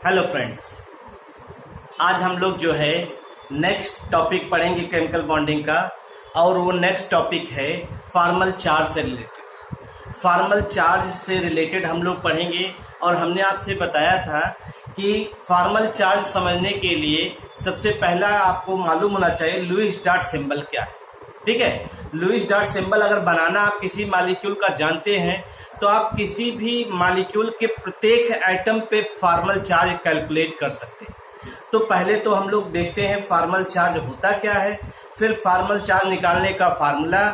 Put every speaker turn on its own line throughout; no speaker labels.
Hello friends, आज हम लोग जो है नेक्स्ट टॉपिक पढ़ेंगे केमिकल बॉन्डिंग का। और वो नेक्स्ट टॉपिक है फॉर्मल चार्ज से रिलेटेड। फॉर्मल चार्ज से रिलेटेड हम लोग पढ़ेंगे। और हमने आपसे बताया था कि फॉर्मल चार्ज समझने के लिए सबसे पहला आपको मालूम होना चाहिए लुईस डॉट सिंबल क्या है। ठीक है, लुईस डॉट सिंबल अगर बनाना आप किसी मॉलिक्यूल का जानते हैं तो आप किसी भी मॉलिक्यूल के प्रत्येक एटम पे फॉर्मल चार्ज कैलकुलेट कर सकते हैं। तो पहले तो हम लोग देखते हैं फॉर्मल चार्ज होता क्या है, फिर फॉर्मल चार्ज निकालने का फार्मूला,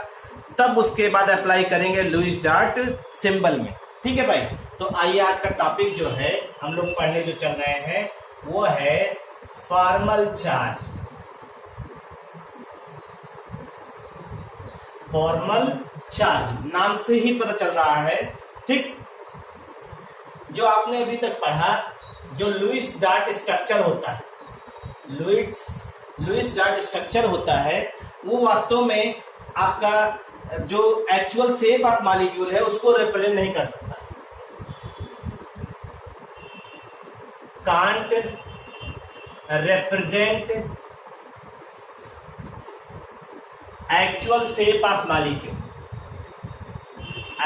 तब उसके बाद अप्लाई करेंगे लुईस डॉट सिंबल में। ठीक है भाई, तो आइए आज का टॉपिक जो है हम लोग पढ़ने जो चल रहे हैं वो है फॉर्मल चार्ज। फॉर्मल चार्ज नाम से ही पता चल रहा है। ठीक, जो आपने अभी तक पढ़ा, जो लुईस डॉट स्ट्रक्चर होता है, लुईस डॉट स्ट्रक्चर होता है, वो वास्तव में आपका जो एक्चुअल शेप ऑफ मॉलिक्यूल है उसको रिप्रेजेंट नहीं कर सकता। Can't represent actual shape of molecule,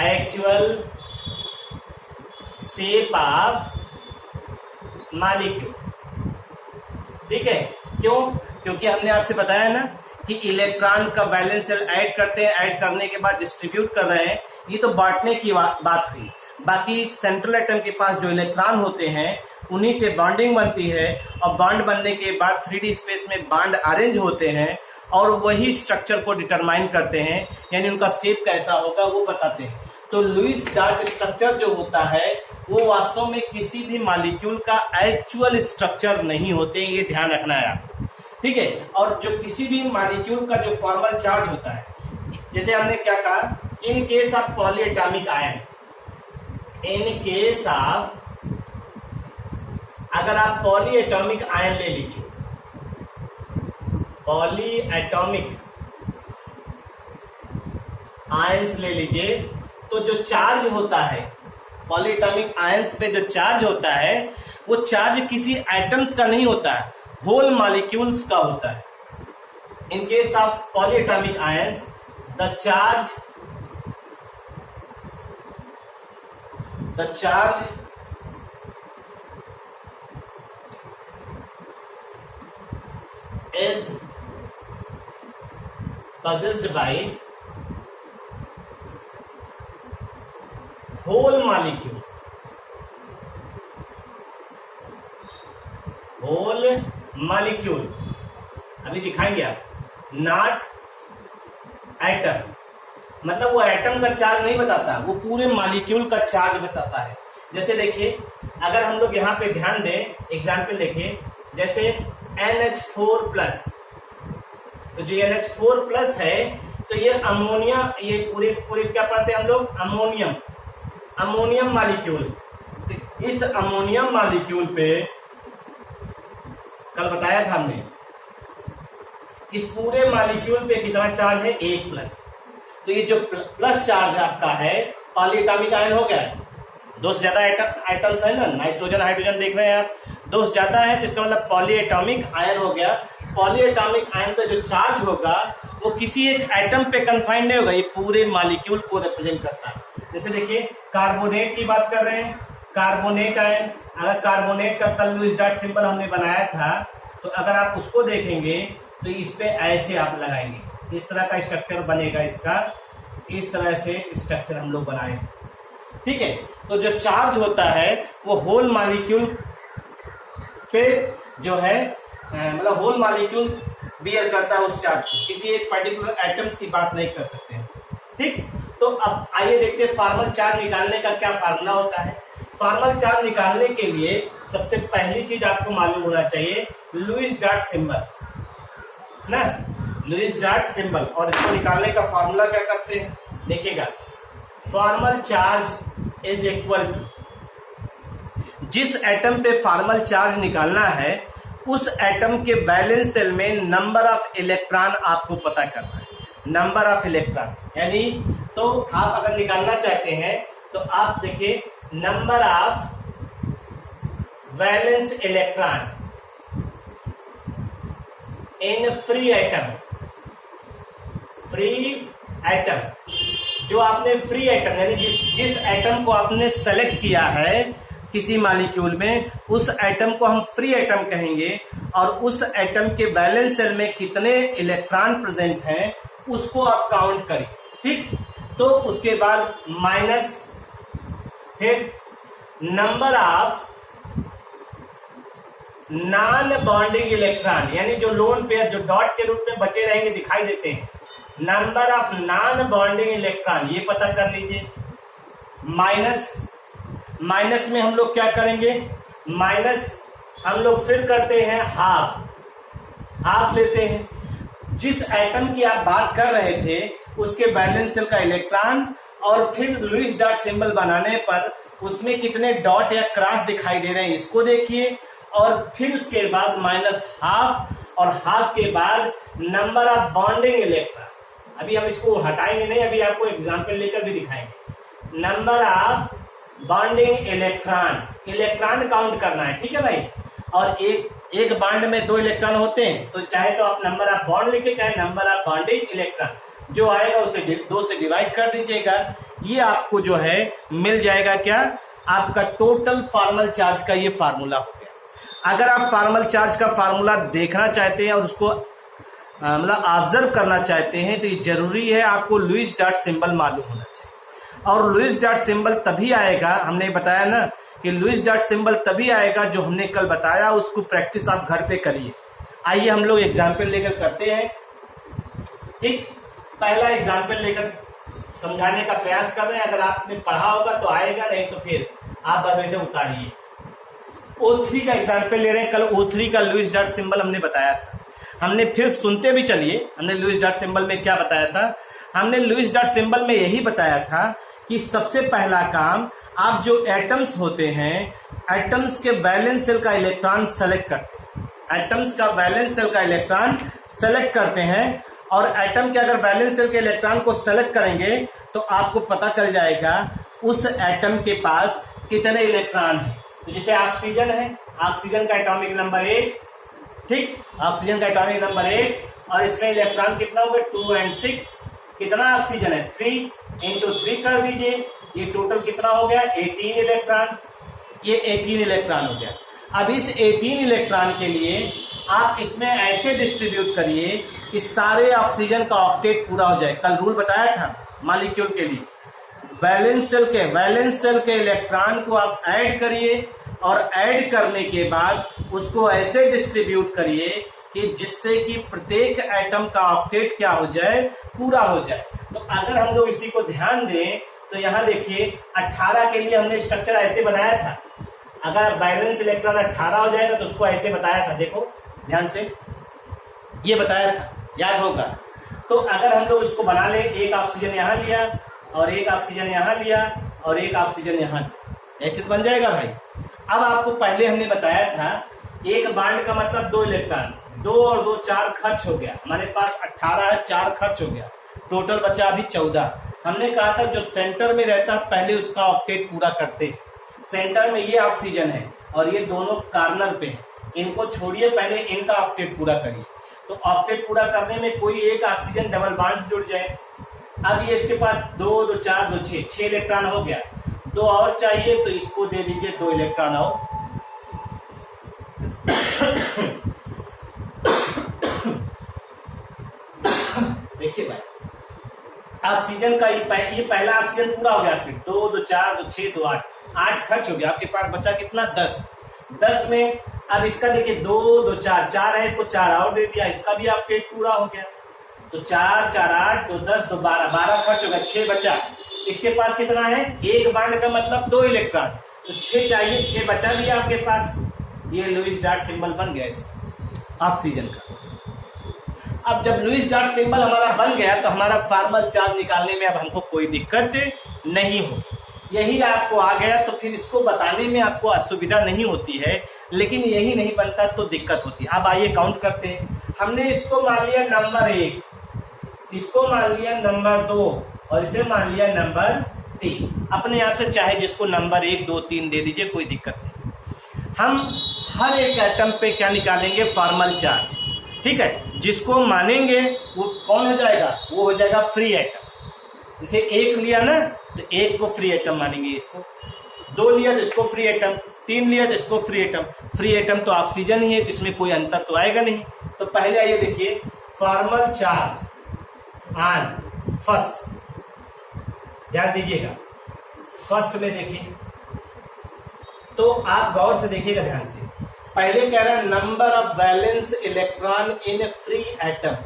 actual shape of molecule. ठीक है, क्यों? क्योंकि हमने आपसे बताया ना कि इलेक्ट्रॉन का वैलेंस शेल ऐड करते हैं, ऐड करने के बाद डिस्ट्रीब्यूट कर रहे हैं, ये तो बांटने की बात हुई। बाकी सेंट्रल एटम के पास जो इलेक्ट्रॉन होते हैं उन्हीं से बॉन्डिंग बनती है, और बॉन्ड बनने के बाद 3D स्पेस में बॉन्ड अरेंज होते हैं और वही स्ट्रक्चर को डिटरमाइन करते हैं, यानी उनका शेप कैसा होगा वो बताते हैं। तो लुईस डॉट स्ट्रक्चर जो होता है वो वास्तव में किसी भी मॉलिक्यूल का एक्चुअल स्ट्रक्चर नहीं होते, ये ध्यान रखना है आपको। ठीक है, और जो किसी भी मॉलिक्यूल का जो फॉर्मल चार्ज होता है, जैसे हमने क्या कहा, in case of polyatomic ion, in case of, अगर आप पॉलीएटॉमिक आयन ले लीजिए, पॉलीएटॉमिक आयंस ले लीजिए, तो जो चार्ज होता है पॉलीएटॉमिक आयंस पे, जो चार्ज होता है वो चार्ज किसी एटम्स का नहीं होता है, होल मॉलिक्यूल्स का होता है। In case of polyatomic ions the charge is possessed by whole molecule, अभी दिखाएंगे आप, नॉट एटम, मतलब वो एटम का चार्ज नहीं बताता, वो पूरे मॉलिक्यूल का चार्ज बताता है। जैसे देखिए, अगर हम लोग यहाँ पे ध्यान दें, एग्जाम्पल देखिए, जैसे NH4+, तो जो NH4+ है तो ये अमोनिया, ये पूरे क्या पढ़ते हैं हम लोग, अमोनियम मॉलिक्यूल। इस अमोनियम मॉलिक्यूल पे कल बताया था हमने, इस पूरे मॉलिक्यूल पे कितना चार्ज है, 1+। तो ये जो प्लस चार्ज आपका है, पॉलीएटॉमिक आयन हो गया, दो से ज्यादा एटम्स है ना, नाइट्रोजन हाइड्रोजन देख रहे हैं आप, दो से ज्यादा है, तो इसका मतलब पॉलीएटॉमिक आयन हो गया। पॉलीएटॉमिक आयन पे जो चार्ज होगा वो किसी एक एटम पे कन्फाइंड नहीं होगा, ये पूरे मॉलिक्यूल को रिप्रेजेंट करता है। जैसे देखिए, कार्बोनेट की बात कर रहे हैं, कार्बोनेट आयन, अगर कार्बोनेट का कल लुईस डॉट सिंबल हमने बनाया था, तो अगर आप उसको देखेंगे तो इस पे ऐसे आप लगाएंगे, इस तरह का स्ट्रक्चर बनेगा इसका, इस तरह से स्ट्रक्चर हम लोग बनाए। ठीक है, तो जो चार्ज होता है वो होल मॉलिक्यूल पे जो है, मतलब होल मॉलिक्यूल बियर करता है उस चार्ज को, किसी एक पर्टिकुलर एटम्स की बात नहीं कर सकते हैं। ठीक, तो अब आइए देखते हैं फॉर्मल चार्ज निकालने का क्या फार्मूला होता है। फॉर्मल चार्ज निकालने के लिए सबसे पहली चीज आपको मालूम होना चाहिए लुईस डॉट सिंबल ना, लुईस डॉट सिंबल। और इसको निकालने का फार्मूला क्या करते हैं, देखिएगा, formal charge is equal to, जिस एटम पे फॉर्मल चार्ज निकालना है उस एटम के वैलेंस शेल में नंबर ऑफ इलेक्ट्रॉन आपको पता करना है, नंबर ऑफ इलेक्ट्रॉन। यानी तो आप अगर निकालना चाहते हैं तो आप देखिए number of valence electron in free atom, free atom, जो आपने फ्री एटम यानी जिस एटम को आपने सेलेक्ट किया है किसी मॉलिक्यूल में, उस एटम को हम फ्री एटम कहेंगे, और उस एटम के वैलेंस शेल में कितने इलेक्ट्रॉन प्रेजेंट हैं उसको आप काउंट करें, ठीक। तो उसके बाद माइनस, फिर number of non bonding electron, यानी जो लोन पेयर जो डॉट के रूप में बचे रहेंगे दिखाई देते हैं, number of non bonding electron ये पता कर लीजिए। माइनस, माइनस में हम लोग क्या करेंगे, माइनस हम लोग फिर करते हैं हाफ, हाफ लेते हैं जिस एटम की आप बात कर रहे थे उसके वैलेंस शेल का इलेक्ट्रॉन, और फिर लुईस डॉट सिंबल बनाने पर उसमें कितने डॉट या क्रॉस दिखाई दे रहे हैं इसको देखिए, और फिर उसके बाद माइनस हाफ, और हाफ के बाद नंबर ऑफ बॉन्डिंग इलेक्ट्रॉन। अभी हम इसको हटाएंगे नहीं, अभी आपको एग्जांपल लेकर भी दिखाएंगे। Number of bonding electron, electron count करना है, ठीक है भाई। और एक बॉन्ड में 2 इलेक्ट्रॉन होते हैं, तो चाहे तो आप नंबर ऑफ बॉन्ड लिखे, चाहे नंबर ऑफ बॉन्डिंग इलेक्ट्रॉन, जो आएगा उसे 2 से डिवाइड कर दीजिएगा। ये आपको जो है मिल जाएगा क्या, आपका टोटल फॉर्मल चार्ज का ये फार्मूला हो गया। अगर आप फॉर्मल चार्ज का फार्मूला देखना चाहते हैं और उसको मतलब ऑब्जर्व करना चाहते हैं, तो ये जरूरी है आपको लुईस डॉट सिंबल मालूम होना चाहिए। और लुईस डॉट सिंबल तभी आएगा, हमने बताया ना कि लुईस डॉट सिंबल तभी आएगा जो हमने कल बताया, उसको प्रैक्टिस आप घर पे करिए। आइए हम लोग एग्जाम्पल लेकर करते हैं, ठीक। पहला एग्जाम्पल लेकर समझाने का प्रयास कर रहे हैं, अगर आपने पढ़ा होगा तो आएगा, नहीं तो फिर आप बस वैसे उतारिए। O3 का एग्जाम्पल ले रहे हैं, कल O3 का लुईस डॉट सिंबल हमने बताया था। हमने फिर सुनते भी चलिए, हमने लुईस डॉट सिंबल में क्या बताया था। हमने लुईस डॉट सिंबल में यही बताया था कि सबसे पहला काम, आप जो एटम्स होते हैं, एटम्स के वैलेंस शेल का इलेक्ट्रॉन सेलेक्ट करते हैं, एटम्स का वैलेंस शेल का इलेक्ट्रॉन सेलेक्ट करते हैं, और एटम के अगर वैलेंस शेल के इलेक्ट्रॉन को सेलेक्ट करेंगे तो आपको पता चल जाएगा उस एटम के पास कितने इलेक्ट्रॉन हैं। तो जैसे ऑक्सीजन है, ऑक्सीजन का एटॉमिक नंबर 8, ठीक, ऑक्सीजन का एटॉमिक नंबर 8, और इसमें इलेक्ट्रॉन कितना होगा 2 और 6, कितना ऑक्सीजन है 3 इंटू 3 कर दीजिए, ये टोटल कितना हो गया 18 इलेक्ट्रॉन, ये 18 इलेक्ट्रॉन हो गया। अब इस 18 इलेक्ट्रॉन के लिए आप इसमें ऐसे डिस्ट्रीब्यूट करिए कि सारे ऑक्सीजन का ऑक्टेट पूरा हो जाए। कल रूल बताया था मॉलिक्यूल के लिए, वैलेंस शेल के इलेक्ट्रॉन को आप ऐड करिए, और ऐड करने के बाद उसको ऐसे डिस्ट्रीब्यूट करिए कि जिससे कि प्रत्येक एटम का ऑक्टेट क्या हो जाए, पूरा हो जाए। तो अगर हम लोग इसी को ध्यान दें तो यहाँ देखिए 18 के लिए हमने स्ट्रक्चर ऐसे बनाया था, अगर वैलेंस इलेक्ट्रॉन 18 हो जाएगा तो उसको ऐसे बताया था, देखो ध्यान से ये बताया था, याद होगा। तो अगर हम लोग इसको बना ले, एक ऑक्सीजन यहाँ लिया और एक ऑक्सीजन यहाँ लिया और एक ऑक्सीजन यहाँ लिया, ऐसे तो बन जाएगा भाई। अब आपको पहले हमने बताया था एक बॉन्ड का मतलब 2 इलेक्ट्रॉन, 2 और 2 4 खर्च हो गया, हमारे पास 18 है, 4 खर्च हो गया, टोटल बचा अभी 14। हमने कहा था जो सेंटर में रहता पहले उसका ऑक्टेट पूरा करते। सेंटर में ये ऑक्सीजन है और ये दोनों कॉर्नर पे है, इनको छोड़िए, पहले इनका ऑक्टेट पूरा करिए। तो ऑक्टेट पूरा करने में कोई एक ऑक्सीजन डबल बॉन्ड जुड़ जाए। अब ये इसके पास 2 2 4 2 6 इलेक्ट्रॉन हो गया, 2 और चाहिए तो इसको दे दीजिए 2 इलेक्ट्रॉन और। देखिए भाई ऑक्सीजन का ये पहला ऑक्सीजन पूरा हो गया, फिर 2 2 4 2 6 2 8 खर्च हो गया, आपके पास बचा कितना 10 में। अब इसका देखिए 2 2 4 है, इसको 4 और दे दिया, इसका भी ऑक्टेट पूरा हो गया। तो 4 4 8 2 10 2 12 खर्च हो गया, 6 बचा। इसके पास कितना है, एक बॉन्ड का मतलब 2 इलेक्ट्रॉन, तो 6 चाहिए, 6 बचा भी आपके पास। ये लुईस डॉट सिंबल बन गया इस ऑक्सीजन का। अब जब लुईस डॉट सिंबल हमारा बन गया तो हमारा फॉर्मल चार्ज निकालने में अब हमको कोई दिक्कत नहीं हो, यही आपको आ गया। तो फिर इसको बताने में आपको असुविधा नहीं होती है, लेकिन यही नहीं बनता तो दिक्कत होती है। अब आइए काउंट करते हैं। हमने इसको मान लिया नंबर 1, इसको मान लिया नंबर 2 और इसे मान लिया नंबर 3। अपने आप से चाहे जिसको नंबर 1 2 3 दे दीजिए, कोई दिक्कत नहीं। हम हर एक एटम पे क्या निकालेंगे, फॉर्मल चार्ज। ठीक है, जिसको मानेंगे वो कौन हो जाएगा, वो हो जाएगा फ्री एटम। जैसे एक लिया ना तो एक को फ्री एटम मानेंगे, इसको दो लिया तो इसको फ्री एटम, तीन लिया तो इसको फ्री एटम। फ्री एटम तो ऑक्सीजन ही है, तो इसमें कोई अंतर तो आएगा नहीं। तो पहले आइए देखिए फॉर्मल चार्ज ऑन फर्स्ट, ध्यान दीजिएगा फर्स्ट में देखिए तो आप गौर से देखिएगा ध्यान से। पहले कह रहा है number of valence electron in free atom.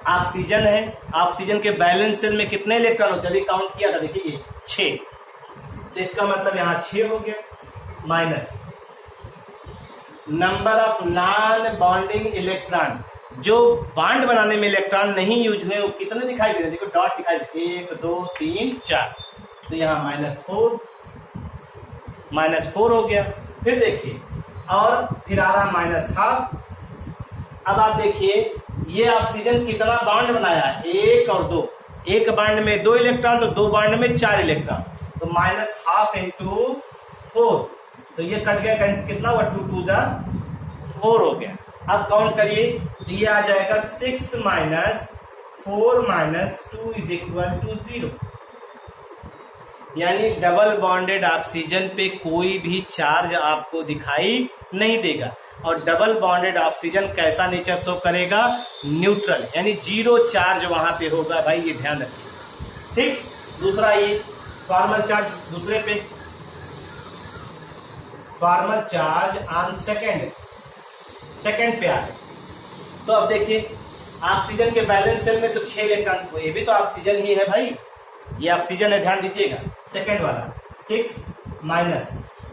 Oxygen है, ऑक्सीजन के बैलेंस शेल में कितने इलेक्ट्रॉन होते हैं, अभी काउंट किया था, देखिए ये 6, तो इसका मतलब यहां 6 हो गया, minus number of non bonding electron, जो बांड बनाने में इलेक्ट्रॉन नहीं यूज हुए वो कितने दिखाई दे रहे हैं, देखो डॉट दिखाई दे, 1 2 3 4, तो यहाँ -4 हो गया। फिर देखिए और फिर आ रहा -12। अब आप देखिए ये ऑक्सीजन कितना बांड बनाया है, 1 और 2, एक बांड में 2 इलेक्ट्रॉन तो 2 बांड में 4 इलेक्ट्रॉन, तो -12 × 4, तो ये कट गया, कितना हुआ, 2 2 4 हो गया। अब काउंट करिए तो ये आ जाएगा 6 - 4 - 2 = 0। यानी डबल बॉन्डेड ऑक्सीजन पे कोई भी चार्ज आपको दिखाई नहीं देगा, और डबल बॉन्डेड ऑक्सीजन कैसा नेचर शो करेगा, न्यूट्रल, यानी 0 चार्ज वहां पे होगा भाई, ये ध्यान रखिए। ठीक, दूसरा ये फॉर्मल चार्ज, दूसरे पे फॉर्मल चार्ज ऑन सेकेंड पे आ गए। तो अब देखिए ऑक्सीजन के बैलेंस शेल में तो 6 इलेक्ट्रॉन, ये भी तो ऑक्सीजन ही है भाई, ये ऑक्सीजन है, ध्यान दीजिएगा। सेकेंड वाला 6 माइनस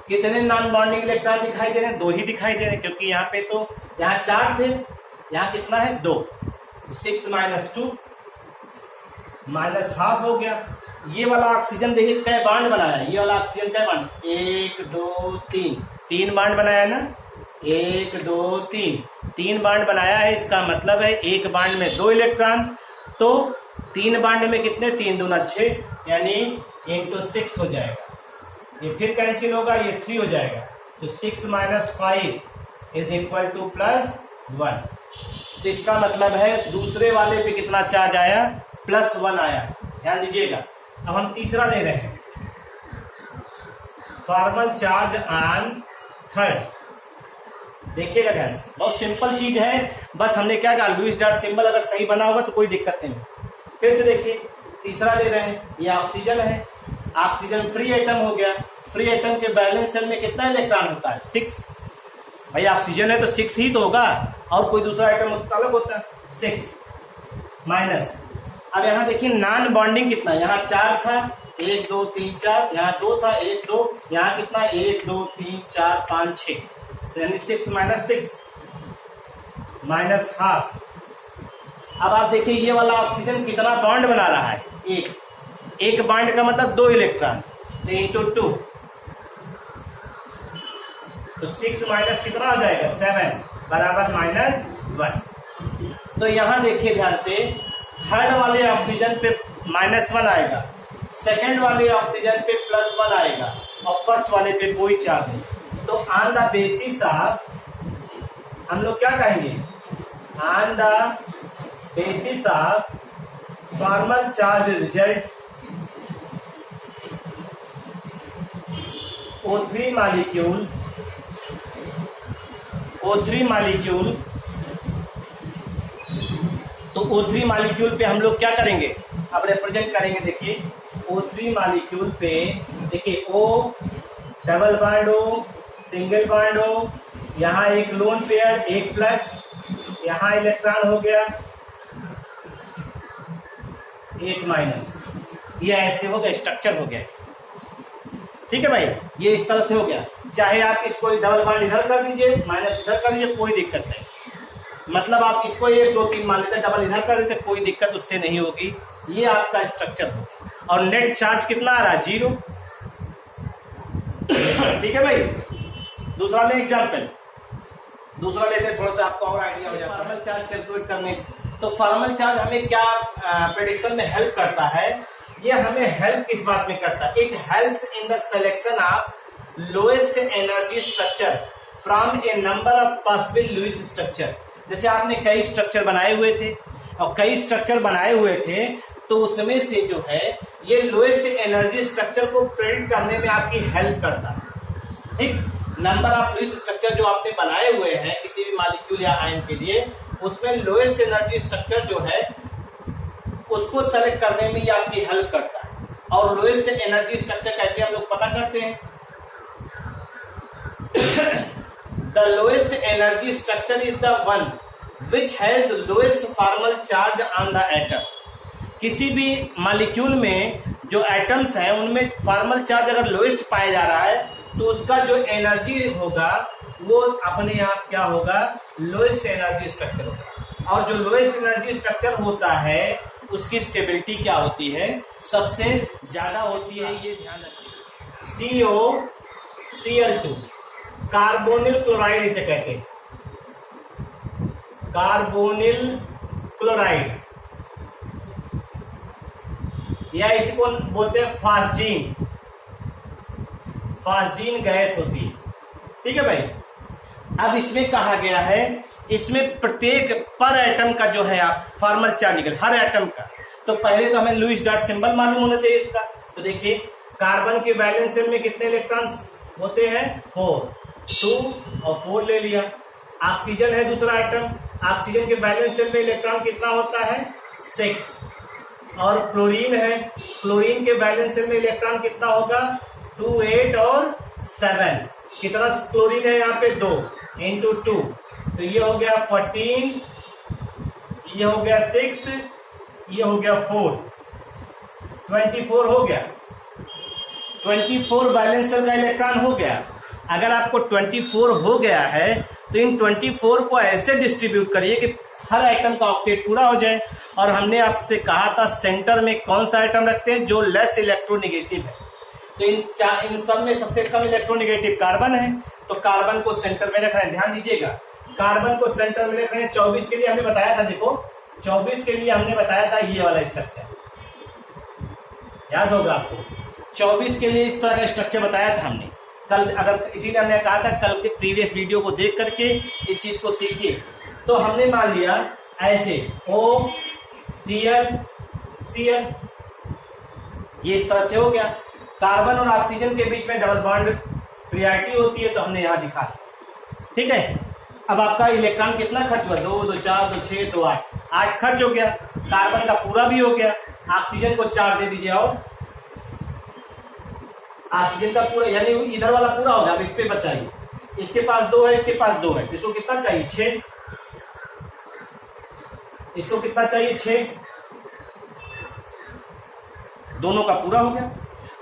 कितने नॉन बॉन्डिंग इलेक्ट्रॉन दिखाई दे रहे हैं, 2 ही दिखाई दे रहे हैं, क्योंकि यहाँ पे तो यहाँ 4 थे, यहाँ कितना है 2, 6 - 2 -12 हो गया। ये वाला ऑक्सीजन देखिए कै बांड बनाया है, ये वाला ऑक्सीजन कै बांड, 1 2 3, 3 बांड बनाया ना, 1 2 3 बांड बनाया है। इसका मतलब है एक बांड में 2 इलेक्ट्रॉन, तो 3 बांड में कितने, 3 दूना 6, यानी × 6 हो जाएगा। ये फिर कैंसिल होगा, ये 3 हो जाएगा, तो 6 - 5 = +1। तो इसका मतलब है दूसरे वाले पे कितना चार्ज आया, +1 आया, ध्यान दीजिएगा। अब हम तीसरा ले रहे हैं, फॉर्मल चार्ज ऑन थर्ड। देखिएगा ध्यान से, बहुत सिंपल चीज है, बस हमने क्या कहा, लुईस डॉट सिंबल अगर सही बना होगा तो कोई दिक्कत नहीं। फिर से देखिए तीसरा ले रहे हैं, ये ऑक्सीजन है, ऑक्सीजन फ्री एटम हो गया। फ्री एटम के बैलेंस शेल में कितना इलेक्ट्रॉन होता है, 6। भाई ऑक्सीजन है तो 6 ही तो होगा, और कोई दूसरा एटम अलग होता है, 6 माइनस। अब यहाँ देखिए नॉन बॉन्डिंग कितना, यहाँ 4 था, 1 2 3 4, यहाँ 2 था, 1 2, यहाँ कितना, 1 2 3 4 5 6, यानी 6 - 6 -12। अब आप देखिए ये वाला ऑक्सीजन कितना बॉन्ड बना रहा है, एक बॉन्ड का मतलब 2 इलेक्ट्रॉन, तो × 2, तो 6 माइनस कितना हो जाएगा, 7 बराबर -1। तो यहां देखिए ध्यान से, थर्ड वाले ऑक्सीजन पे -1 आएगा, सेकंड वाले ऑक्सीजन पे +1 आएगा, और फर्स्ट वाले पे कोई चार्ज नहीं। तो ऑन द बेसिस ऑफ, हम लोग क्या कहेंगे, on the basis of formal charge result, O3 molecule तो O3 मॉलिक्यूल पे हम लोग क्या करेंगे, अब रिप्रेजेंट करेंगे। देखिए O3 मॉलिक्यूल पे देखिए O डबल बॉन्ड हो, सिंगल बॉन्ड हो, यहाँ एक लोन पेयर, एक प्लस, यहाँ इलेक्ट्रॉन हो गया, एक माइनस, ये ऐसे हो गया, स्ट्रक्चर हो गया इसका। ठीक है भाई, ये इस तरह से हो गया। चाहे आप इसको डबल बॉन्ड इधर कर दीजिए, माइनस इधर कर दीजिए, कोई दिक्कत नहीं। मतलब आप इसको 1 2 3 मान लेते, डबल इधर कर देते, कोई दिक्कत उससे नहीं होगी। ये आपका स्ट्रक्चर होगा, और नेट चार्ज कितना आ रहा है, 0। ठीक है भाई, दूसरा ले एग्जाम्पल, दूसरा लेते थोड़ा सा आपको और आइडिया हो जाएगा फॉर्मल चार्ज कैलकुलेट करने। तो फॉर्मल चार्ज हमें क्या प्रेडिक्शन में हेल्प करता है, ये हमें हेल्प किस बात में करता है, it helps in the selection of lowest energy structure from a number of possible Lewis structure. जैसे आपने कई स्ट्रक्चर बनाए हुए थे और कई स्ट्रक्चर बनाए हुए थे, तो उसमें से जो है ये लोएस्ट एनर्जी स्ट्रक्चर को प्रिडिक्ट करने में आपकी हेल्प करता है। ठीक, नंबर ऑफ लुईस स्ट्रक्चर जो आपने बनाए हुए हैं किसी भी मॉलिक्यूल या आयन के लिए, उसमें लोएस्ट एनर्जी स्ट्रक्चर जो है उसको सेलेक्ट करने में ये आपकी हेल्प करता है। और लोएस्ट एनर्जी स्ट्रक्चर कैसे हम लोग पता करते हैं? The lowest energy structure is the one which has lowest formal charge on the atom. किसी भी मॉलिक्यूल में जो एटम्स हैं उनमें फॉर्मल चार्ज अगर लोएस्ट पाया जा रहा है तो उसका जो एनर्जी होगा वो अपने आप क्या होगा? लोएस्ट एनर्जी स्ट्रक्चर होगा। और जो लोएस्ट एनर्जी स्ट्रक्चर होता है उसकी स्टेबिलिटी क्या होती है? सबसे ज्यादा होती है। ये ध्यान रखिए। COCl2 कार्बोनिल क्लोराइड इसे कहते हैं, कार्बोनिल क्लोराइड, या इसको बोलते हैं फास्जीन। फास्जीन गैस होती है। ठीक है भाई। अब इसमें कहा गया है, इसमें प्रत्येक पर एटम का जो है आप फॉर्मल चार्ज निकल हर एटम का। तो पहले तो हमें लुईस डॉट सिंबल मालूम होना चाहिए इसका। तो देखिए कार्बन के वैलेंस शेल में कितने इलेक्ट्रॉन्स होते हैं? 4, 2 और 4 ले लिया। ऑक्सीजन है दूसरा एटम, ऑक्सीजन के वैलेंस शेल में इलेक्ट्रॉन कितना होता है? 6। और क्लोरीन है, क्लोरीन के वैलेंस शेल में इलेक्ट्रॉन कितना होगा? 2, 8 और 7। कितना क्लोरीन है यहाँ पे? 2 इंटू 2, तो ये हो गया 14, ये हो गया 6, ये हो गया 4, 24 हो गया। 24 वैलेंस शेल का इलेक्ट्रॉन हो गया। अगर आपको 24 हो गया है तो इन 24 को ऐसे डिस्ट्रीब्यूट करिए कि हर आइटम का ऑक्टेट पूरा हो जाए। और हमने आपसे कहा था सेंटर में कौन सा आइटम रखते हैं? जो लेस इलेक्ट्रोनेगेटिव है। तो इन सब में सबसे कम इलेक्ट्रोनेगेटिव कार्बन है, तो कार्बन को सेंटर में रख रहे हैं। ध्यान दीजिएगा, कार्बन को सेंटर में रख रहे हैं। 24 के लिए हमने बताया था, देखो 24 के लिए हमने बताया था ये वाला स्ट्रक्चर, याद होगा आपको। 24 के लिए इस तरह का स्ट्रक्चर बताया था हमने कल। अगर इसीलिए हमने कहा था कल के प्रीवियस वीडियो को देख करके इस चीज को सीखिए। तो हमने मान लिया ऐसे OCl Cl, ये इस तरह से हो गया। कार्बन और ऑक्सीजन के बीच में डबल बॉन्ड प्रियॉरिटी होती है, तो हमने यहां दिखा। ठीक है। अब आपका इलेक्ट्रॉन कितना खर्च हुआ? 2, 2, 4, 2, 6, 2, 8, 8 खर्च हो गया। कार्बन का पूरा भी हो गया। ऑक्सीजन को 4 दे दीजिए, और ऑक्सीजन का पूरा यानी इधर वाला पूरा हो गया। अब इस पे बचाइए, इसके पास 2 है, इसके पास 2 है, इसको कितना चाहिए? 6। इसको कितना चाहिए? 6। दोनों का पूरा हो गया।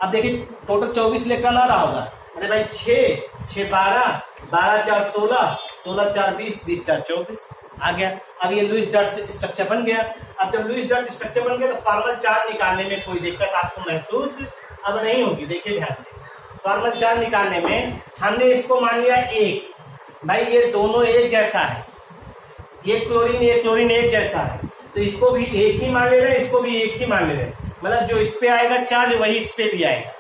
अब देखिए टोटल 24 इलेक्ट्रॉन आ रहा होगा। अरे भाई 6, 6 12, 12 4 16, 16 4 20, 20 4 24 आ गया। अब ये लुईस डॉट स्ट्रक्चर बन गया। अब जब लुईस डॉट स्ट्रक्चर बन गया तो फॉर्मल चार्ज निकालने में कोई दिक्कत आपको महसूस अब नहीं होगी। देखिए ध्यान से, फॉर्मल चार्ज निकालने में हमने इसको मान लिया 1। भाई ये दोनों एक जैसा है, ये क्लोरीन एक जैसा है, तो इसको भी एक ही मान ले रहे हैं, इसको भी एक ही मान ले रहे हैं। मतलब जो इस पे आएगा चार्ज वही इस पे भी आएगा।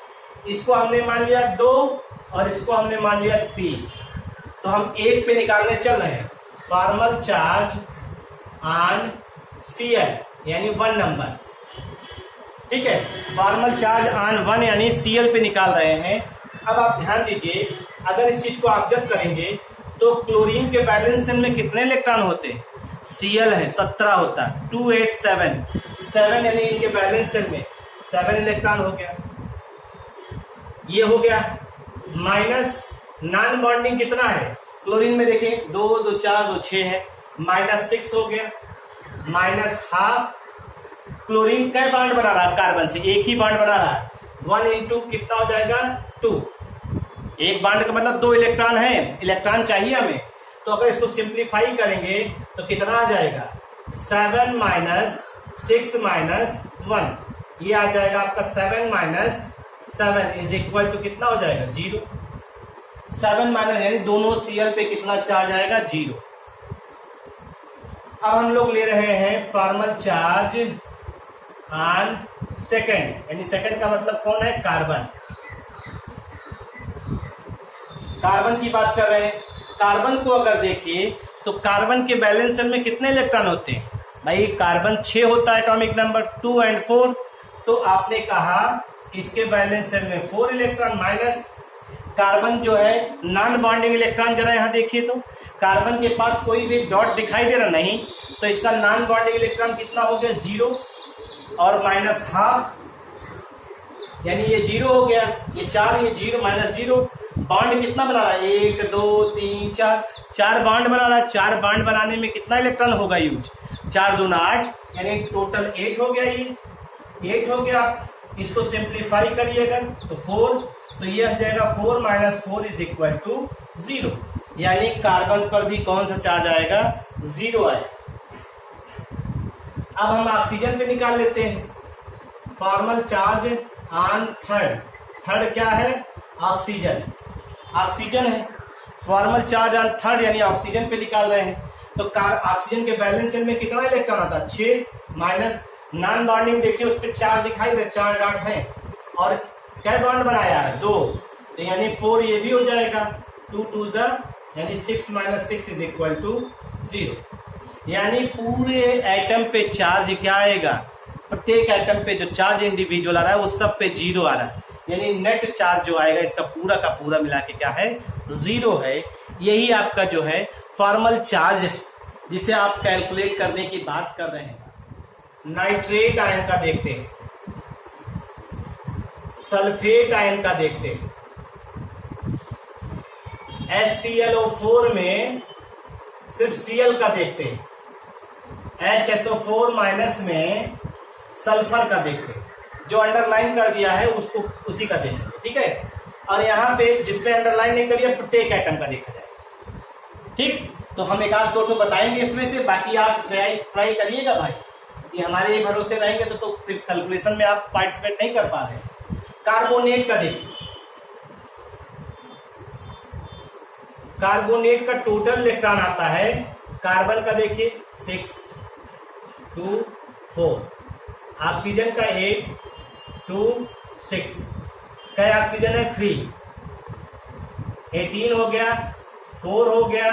इसको हमने मान लिया 2 और इसको हमने मान लिया 3, तो हम 1 पे निकालने चल रहे हैं। फॉर्मल चार्ज ऑन Cl यानी 1 नंबर। ठीक है, फॉर्मल चार्ज ऑन 1 यानी Cl पे निकाल रहे हैं। अब आप ध्यान दीजिए, अगर इस चीज को ऑब्जर्व करेंगे तो क्लोरीन के बैलेंस शेल में कितने इलेक्ट्रॉन होते हैं? Cl है 17 होता है, 2 8 7 यानी इनके बैलेंस शेल में 7 इलेक्ट्रॉन हो गया। ये हो गया माइनस नॉन बॉन्डिंग कितना है क्लोरीन में? देखें 2 2 4 2 6 है, -6 हो गया। माइनस हाफ क्लोरीन कै बॉन्ड बना रहा है कार्बन से? एक ही बॉन्ड बना रहा है। 1 इंटू कितना हो जाएगा? 2। एक बॉन्ड का मतलब 2 इलेक्ट्रॉन है, इलेक्ट्रॉन चाहिए हमें। तो अगर इसको सिंप्लीफाई करेंगे तो कितना आ जाएगा? 7 - 6 - 1, ये आ जाएगा आपका 7 - 7 इज इक्वल टू कितना हो जाएगा? 0। 7 माइनस यानी दोनों Cl पे कितना चार्ज आएगा? 0। अब हम लोग ले रहे हैं फॉर्मल चार्ज ऑन सेकंड, यानी सेकंड का मतलब कौन है? कार्बन। कार्बन की बात कर रहे हैं। कार्बन को अगर देखिए तो कार्बन के बैलेंस शेल में कितने इलेक्ट्रॉन होते हैं भाई? कार्बन 6 होता है एटॉमिक नंबर 2 और 4। तो आपने कहा इसके बैलेंस शेल में 4 इलेक्ट्रॉन माइनस कार्बन जो है नॉन बॉन्डिंग इलेक्ट्रॉन। जरा यहाँ देखिए तो कार्बन के पास कोई भी डॉट दिखाई दे रहा नहीं, तो इसका नॉन बॉन्डिंग इलेक्ट्रॉन कितना हो गया? 0 और माइनस हाफ, यानी ये 0 हो गया। ये 4, ये 0 माइनस 0। बॉन्ड कितना बना रहा है? 1 2 3 4, 4 बॉन्ड बना रहा है। 4 बॉन्ड बनाने में कितना इलेक्ट्रॉन होगा यूज? 4 दूना 8, यानी टोटल 8 हो गया। ये 8 हो गया। इसको सिंप्लीफाई करिएगा तो 4, तो ये आ जाएगा 4 माइनस 4 इज इक्वल टू 0, यानी कार्बन पर भी कौन सा चार्ज आएगा? 0 आएगा। अब हम ऑक्सीजन पे निकाल लेते हैं। फॉर्मल चार्ज ऑन थर्ड क्या है? ऑक्सीजन। ऑक्सीजन है। फॉर्मल चार्ज ऑन थर्ड यानी ऑक्सीजन पे निकाल रहे हैं। तो ऑक्सीजन के बैलेंस शेल में कितना इलेक्ट्रॉन आता है? 6 माइनस नॉन बॉन्डिंग देखिए उस पर 4 दिखाई दे, 4 डॉट है। और क्या बॉन्ड बनाया है? 2, तो यानी 4 ये भी हो जाएगा। 2 2 यानी 6 माइनस 6 इज इक्वल टू 0, यानी पूरे एटम पे चार्ज क्या आएगा? प्रत्येक एटम पे जो चार्ज इंडिविजुअल आ रहा है वो सब पे 0 आ रहा है, यानी नेट चार्ज जो आएगा इसका पूरा का पूरा मिला के क्या है? 0 है। यही आपका जो है फॉर्मल चार्ज है जिसे आप कैलकुलेट करने की बात कर रहे हैं। नाइट्रेट आयन का देखते हैं, सल्फेट आयन का देखते हैं। HClO4 में सिर्फ Cl का देखते हैं। HSO4 माइनस में सल्फर का देखते हैं। जो अंडरलाइन कर दिया है उसको उसी का देखेंगे, ठीक है। और यहाँ पे जिसपे अंडरलाइन नहीं करिए प्रत्येक आइटम का देखा जाए, ठीक। तो हम एक आध दो बताएंगे इसमें से, बाकी आप ट्राई करिएगा भाई। ये हमारे भरोसे रहेंगे तो फिर कैलकुलेशन में आप पार्टिसिपेट नहीं कर पा रहे हैं। कार्बोनेट का देखिए, कार्बोनेट का टोटल इलेक्ट्रॉन आता है। कार्बन का देखिए 6 2 4, ऑक्सीजन का 8 2 6, क्या ऑक्सीजन है 3, 18 हो गया, 4 हो गया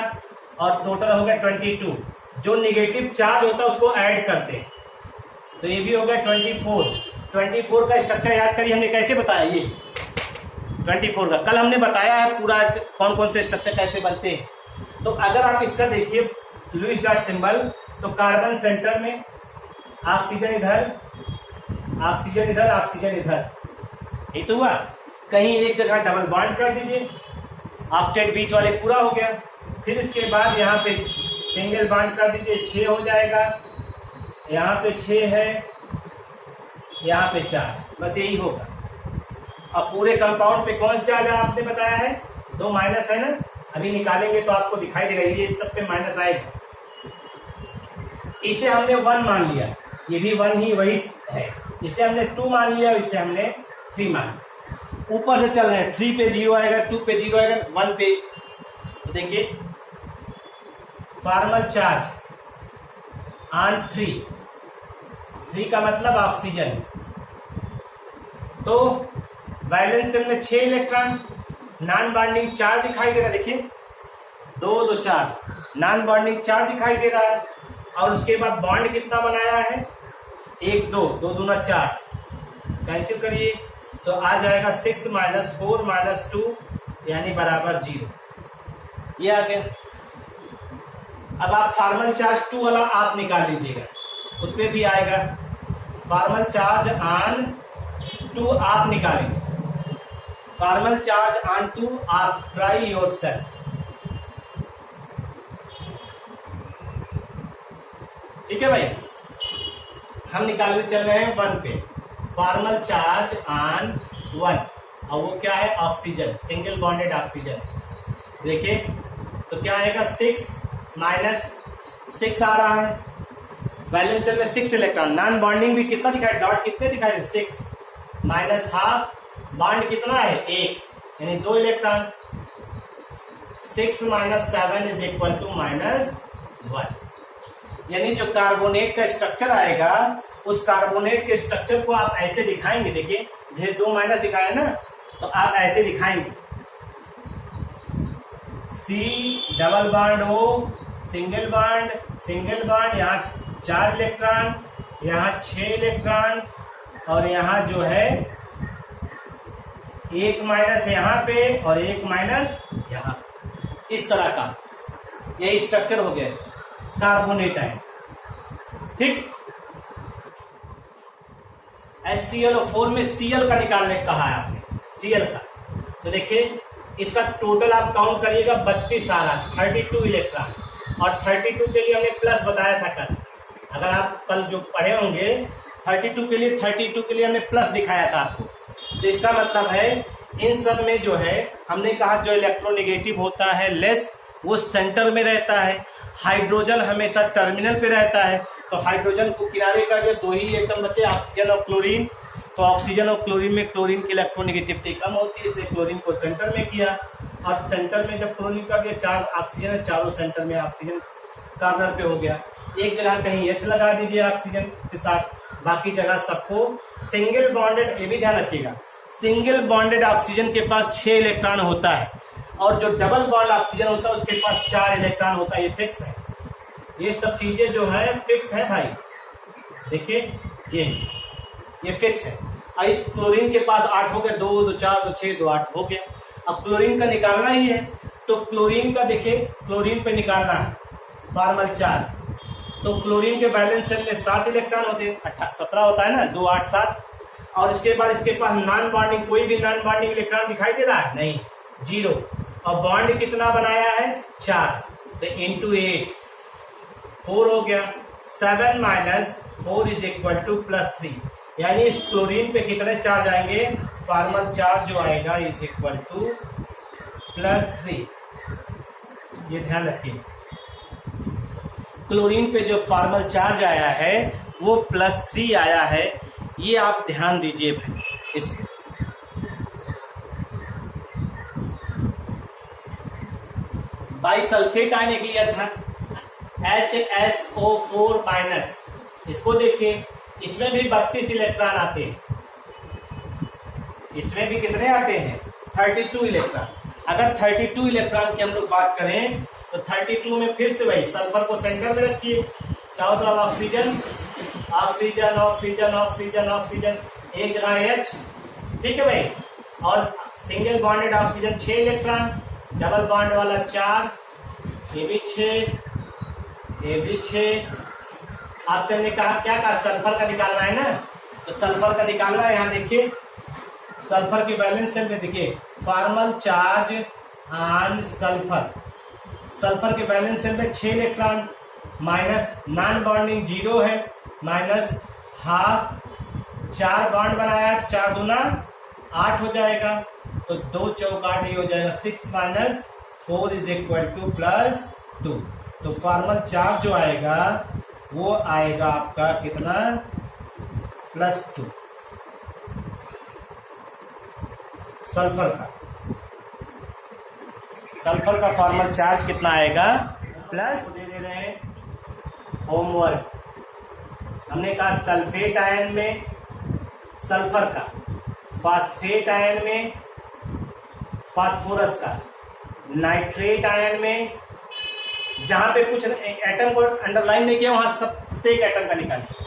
और टोटल हो गया 22। जो निगेटिव चार्ज होता है उसको ऐड करते हैं तो ये भी हो गया 24 का स्ट्रक्चर याद करिए हमने कैसे बताया। ये 24 का कल हमने बताया है पूरा कौन कौन से स्ट्रक्चर कैसे बनते हैं। तो अगर आप इसका देखिए लुईस डॉट सिंबल, तो कार्बन सेंटर में, ऑक्सीजन इधर, ऑक्सीजन इधर, ऑक्सीजन इधर, ये तो हुआ। कहीं एक जगह डबल बॉन्ड कर दीजिए, ऑक्टेट बीच वाले पूरा हो गया। फिर इसके बाद यहाँ पे सिंगल बॉन्ड कर दीजिए, 6 हो जाएगा। यहाँ पे 6 है, यहाँ पे 4, बस यही होगा। अब पूरे कंपाउंड पे कौन सा चार्ज है आपने बताया है? 2 माइनस है ना, अभी निकालेंगे तो आपको दिखाई देगा, ये इस सब पे माइनस आएगा। इसे हमने 1 मान लिया, ये भी 1 ही वही है। इसे हमने 2 मान लिया, इसे हमने 3 मान लिया। ऊपर से चल रहे हैं, 3 पे 0 आएगा, 2 पे 0 आएगा, 1 पे। तो देखिए फॉर्मल चार्ज ऑन 3 का मतलब ऑक्सीजन। तो वैलेंस शेल में 6 इलेक्ट्रॉन, नॉन बॉन्डिंग 4 दिखाई दे रहा है। देखिए 2 2 4, नॉन बॉन्डिंग 4 दिखाई दे रहा है। और उसके बाद बॉन्ड कितना बनाया है? 1 2, 2 दूना 4, कैंसिल करिए तो आ जाएगा 6 माइनस 4 माइनस 2 यानी बराबर 0। ये आ गया। अब आप फॉर्मल चार्ज 2 वाला आप निकाल लीजिएगा, उस पर भी आएगा। फॉर्मल चार्ज ऑन 2 आप निकालेंगे। फॉर्मल चार्ज ऑन 2 आप ट्राई योर सेल्फ, ठीक है भाई। हम निकालने चल रहे हैं 1 पे। फॉर्मल चार्ज ऑन 1, और वो क्या है? Oxygen, single bonded oxygen. देखिए तो क्या आएगा? 6 माइनस 6 आ रहा है। वैलेंस शेल में 6 इलेक्ट्रॉन, नॉन बॉन्डिंग भी कितना दिखाई, डॉट कितने दिखाई? 6 माइनस हाफ, बॉन्ड कितना है? 1, यानी 2 electron. 6 minus 7 is equal to -1, यानी जो कार्बोनेट का स्ट्रक्चर आएगा उस कार्बोनेट के स्ट्रक्चर को आप ऐसे दिखाएंगे। देखिए ये 2 माइनस दिखाया ना, तो आप ऐसे दिखाएंगे। C double bond O single bond, यहाँ 4 इलेक्ट्रॉन, यहाँ 6 इलेक्ट्रॉन, और यहाँ जो है 1 माइनस यहाँ पे और 1 माइनस यहाँ, इस तरह का यही स्ट्रक्चर हो गया इसका कार्बोनेट आयन। ठीक, HClO4 में Cl का निकालने कहा है आपने, Cl का। तो देखिए इसका टोटल आप काउंट करिएगा 32 आ रहा, 32 इलेक्ट्रॉन, और 32 के लिए हमने प्लस बताया था कल। अगर आप कल जो पढ़े होंगे 32 के लिए हमने प्लस दिखाया था आपको। तो इसका मतलब है इन सब में जो है हमने कहा जो इलेक्ट्रोनेगेटिव होता है लेस, वो सेंटर में रहता है, हाइड्रोजन हमेशा टर्मिनल पे रहता है। तो हाइड्रोजन को किनारे कर दिया, 2 ही एटम बचे, ऑक्सीजन और क्लोरीन। तो ऑक्सीजन और क्लोरीन में क्लोरीन की इलेक्ट्रोनेगेटिविटी कम होती है, इसलिए क्लोरीन को सेंटर में किया, और सेंटर में जब क्लोरीन कर दिया, 4 ऑक्सीजन है, चारों सेंटर में ऑक्सीजन कॉर्नर पे हो गया। एक जगह कहीं H लगा दीजिए ऑक्सीजन के साथ, बाकी जगह सबको सिंगल बॉन्डेड, ये भी ध्यान रखिएगा, सिंगल बॉन्डेड ऑक्सीजन के पास 6 इलेक्ट्रॉन होता है, और जो डबल बॉन्ड ऑक्सीजन होता है उसके पास 4 इलेक्ट्रॉन होता है। ये फिक्स है, ये सब चीजें जो है फिक्स है भाई। देखिए ये फिक्स है। और इस क्लोरीन के पास 8 हो गए, 2 2 4 2 6 2 8 हो गया। अब क्लोरीन का निकालना ही है, तो क्लोरीन का देखिए, क्लोरीन पे निकालना है फॉर्मल 4। तो क्लोरीन के बैलेंस सेल में 7 इलेक्ट्रॉन होते हैं, 17 होता है ना, 2 8 7। और इसके बाद इसके पास नॉन बॉन्डिंग, कोई भी नॉन बॉन्डिंग इलेक्ट्रॉन दिखाई दे रहा है नहीं, 0। और बॉन्ड कितना बनाया है 4, तो इंटू 8 4 हो गया। 7 माइनस 4 इज इक्वल टू +3, यानी इस क्लोरीन पे कितने चार्ज आएंगे, फॉर्मल चार्ज जो आएगा इज इक्वल टू +3। ये ध्यान रखिए, क्लोरीन पे जो फॉर्मल चार्ज आया है वो +3 आया है, ये आप ध्यान दीजिए भाई। इसको बाइसल्फेट आयन एक लिया था HSO4-, इसको देखिए, इसमें भी 32 इलेक्ट्रॉन आते हैं, इसमें भी कितने आते हैं 32 इलेक्ट्रॉन। अगर 32 इलेक्ट्रॉन की हम लोग बात करें तो 32 में फिर से भाई सल्फर को सेंटर में रखिए, चारों तरफ oxygen oxygen oxygen oxygen oxygen, एक जगह H, ठीक है भाई। और single bonded oxygen 6 electron, double bond वाला 4, ये भी 6, ये भी 6। आपसे हमने कहा क्या कहा, सल्फर का निकालना है ना, तो सल्फर का निकालना है। यहाँ देखिए सल्फर के बैलेंस सेल में देखिए formal charge on sulphur, sulphur के बैलेंस सेल में 6 इलेक्ट्रॉन, माइनस नॉन बॉन्डिंग 0 है, माइनस हाफ, 4 बॉन्ड बनाया, 4 दूना 8 हो जाएगा, तो 2 चौक 8 ही हो जाएगा। 6 माइनस 4 इज इक्वल टू +2। तो फॉर्मल चार्ज जो आएगा वो आएगा आपका कितना, +2 सल्फर का। सल्फर का फॉर्मल चार्ज कितना आएगा प्लस, दे रहे हैं होमवर्क। हमने कहा सल्फेट आयन में सल्फर का, फास्फेट आयन में फास्फोरस का, नाइट्रेट आयन में जहां पे कुछ एटम को अंडरलाइन नहीं किया वहां सब प्रत्येक एटम का निकालिए,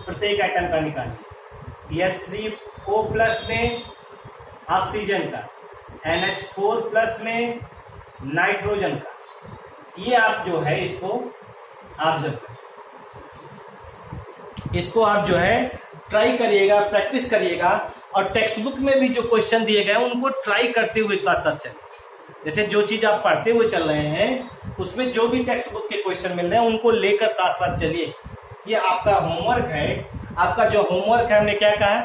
प्रत्येक एटम का निकालिए। S3O+ में ऑक्सीजन का, NH4+ में नाइट्रोजन का। ये आप जो है इसको ऑब्जर्व करिए, इसको आप जो है ट्राई करिएगा, प्रैक्टिस करिएगा, और टेक्स्ट बुक में भी जो क्वेश्चन दिए गए उनको ट्राई करते हुए साथ साथ चलिए। जैसे जो चीज आप पढ़ते हुए चल रहे हैं उसमें जो भी टेक्स्ट बुक के क्वेश्चन मिल रहे हैं उनको लेकर साथ साथ चलिए। ये आपका होमवर्क है। आपका जो होमवर्क है हमने क्या कहा,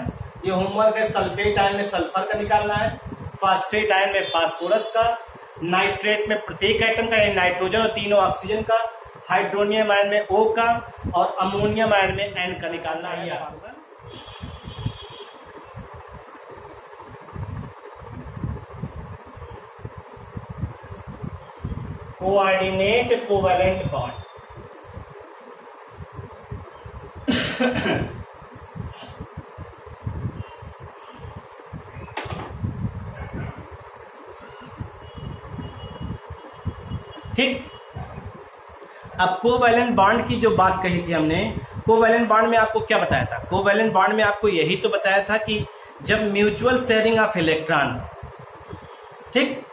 ये होमवर्क है सल्फेट आयन में सल्फर का निकालना है, फास्फेट आयन में फास्फोरस का, नाइट्रेट में प्रत्येक एटम का, नाइट्रोजन और तीनों ऑक्सीजन का, हाइड्रोनियम आयन में O का, और अमोनियम आयन में N का निकालना है आपका। Coordinate covalent bond. अब कोवैलेंट बॉन्ड की जो बात कही थी हमने, कोवैलेंट बॉन्ड में आपको क्या बताया था? कोवैलेंट बॉन्ड में आपको यही तो बताया था कि जब म्यूचुअल शेयरिंग ऑफ इलेक्ट्रॉन, ठीक,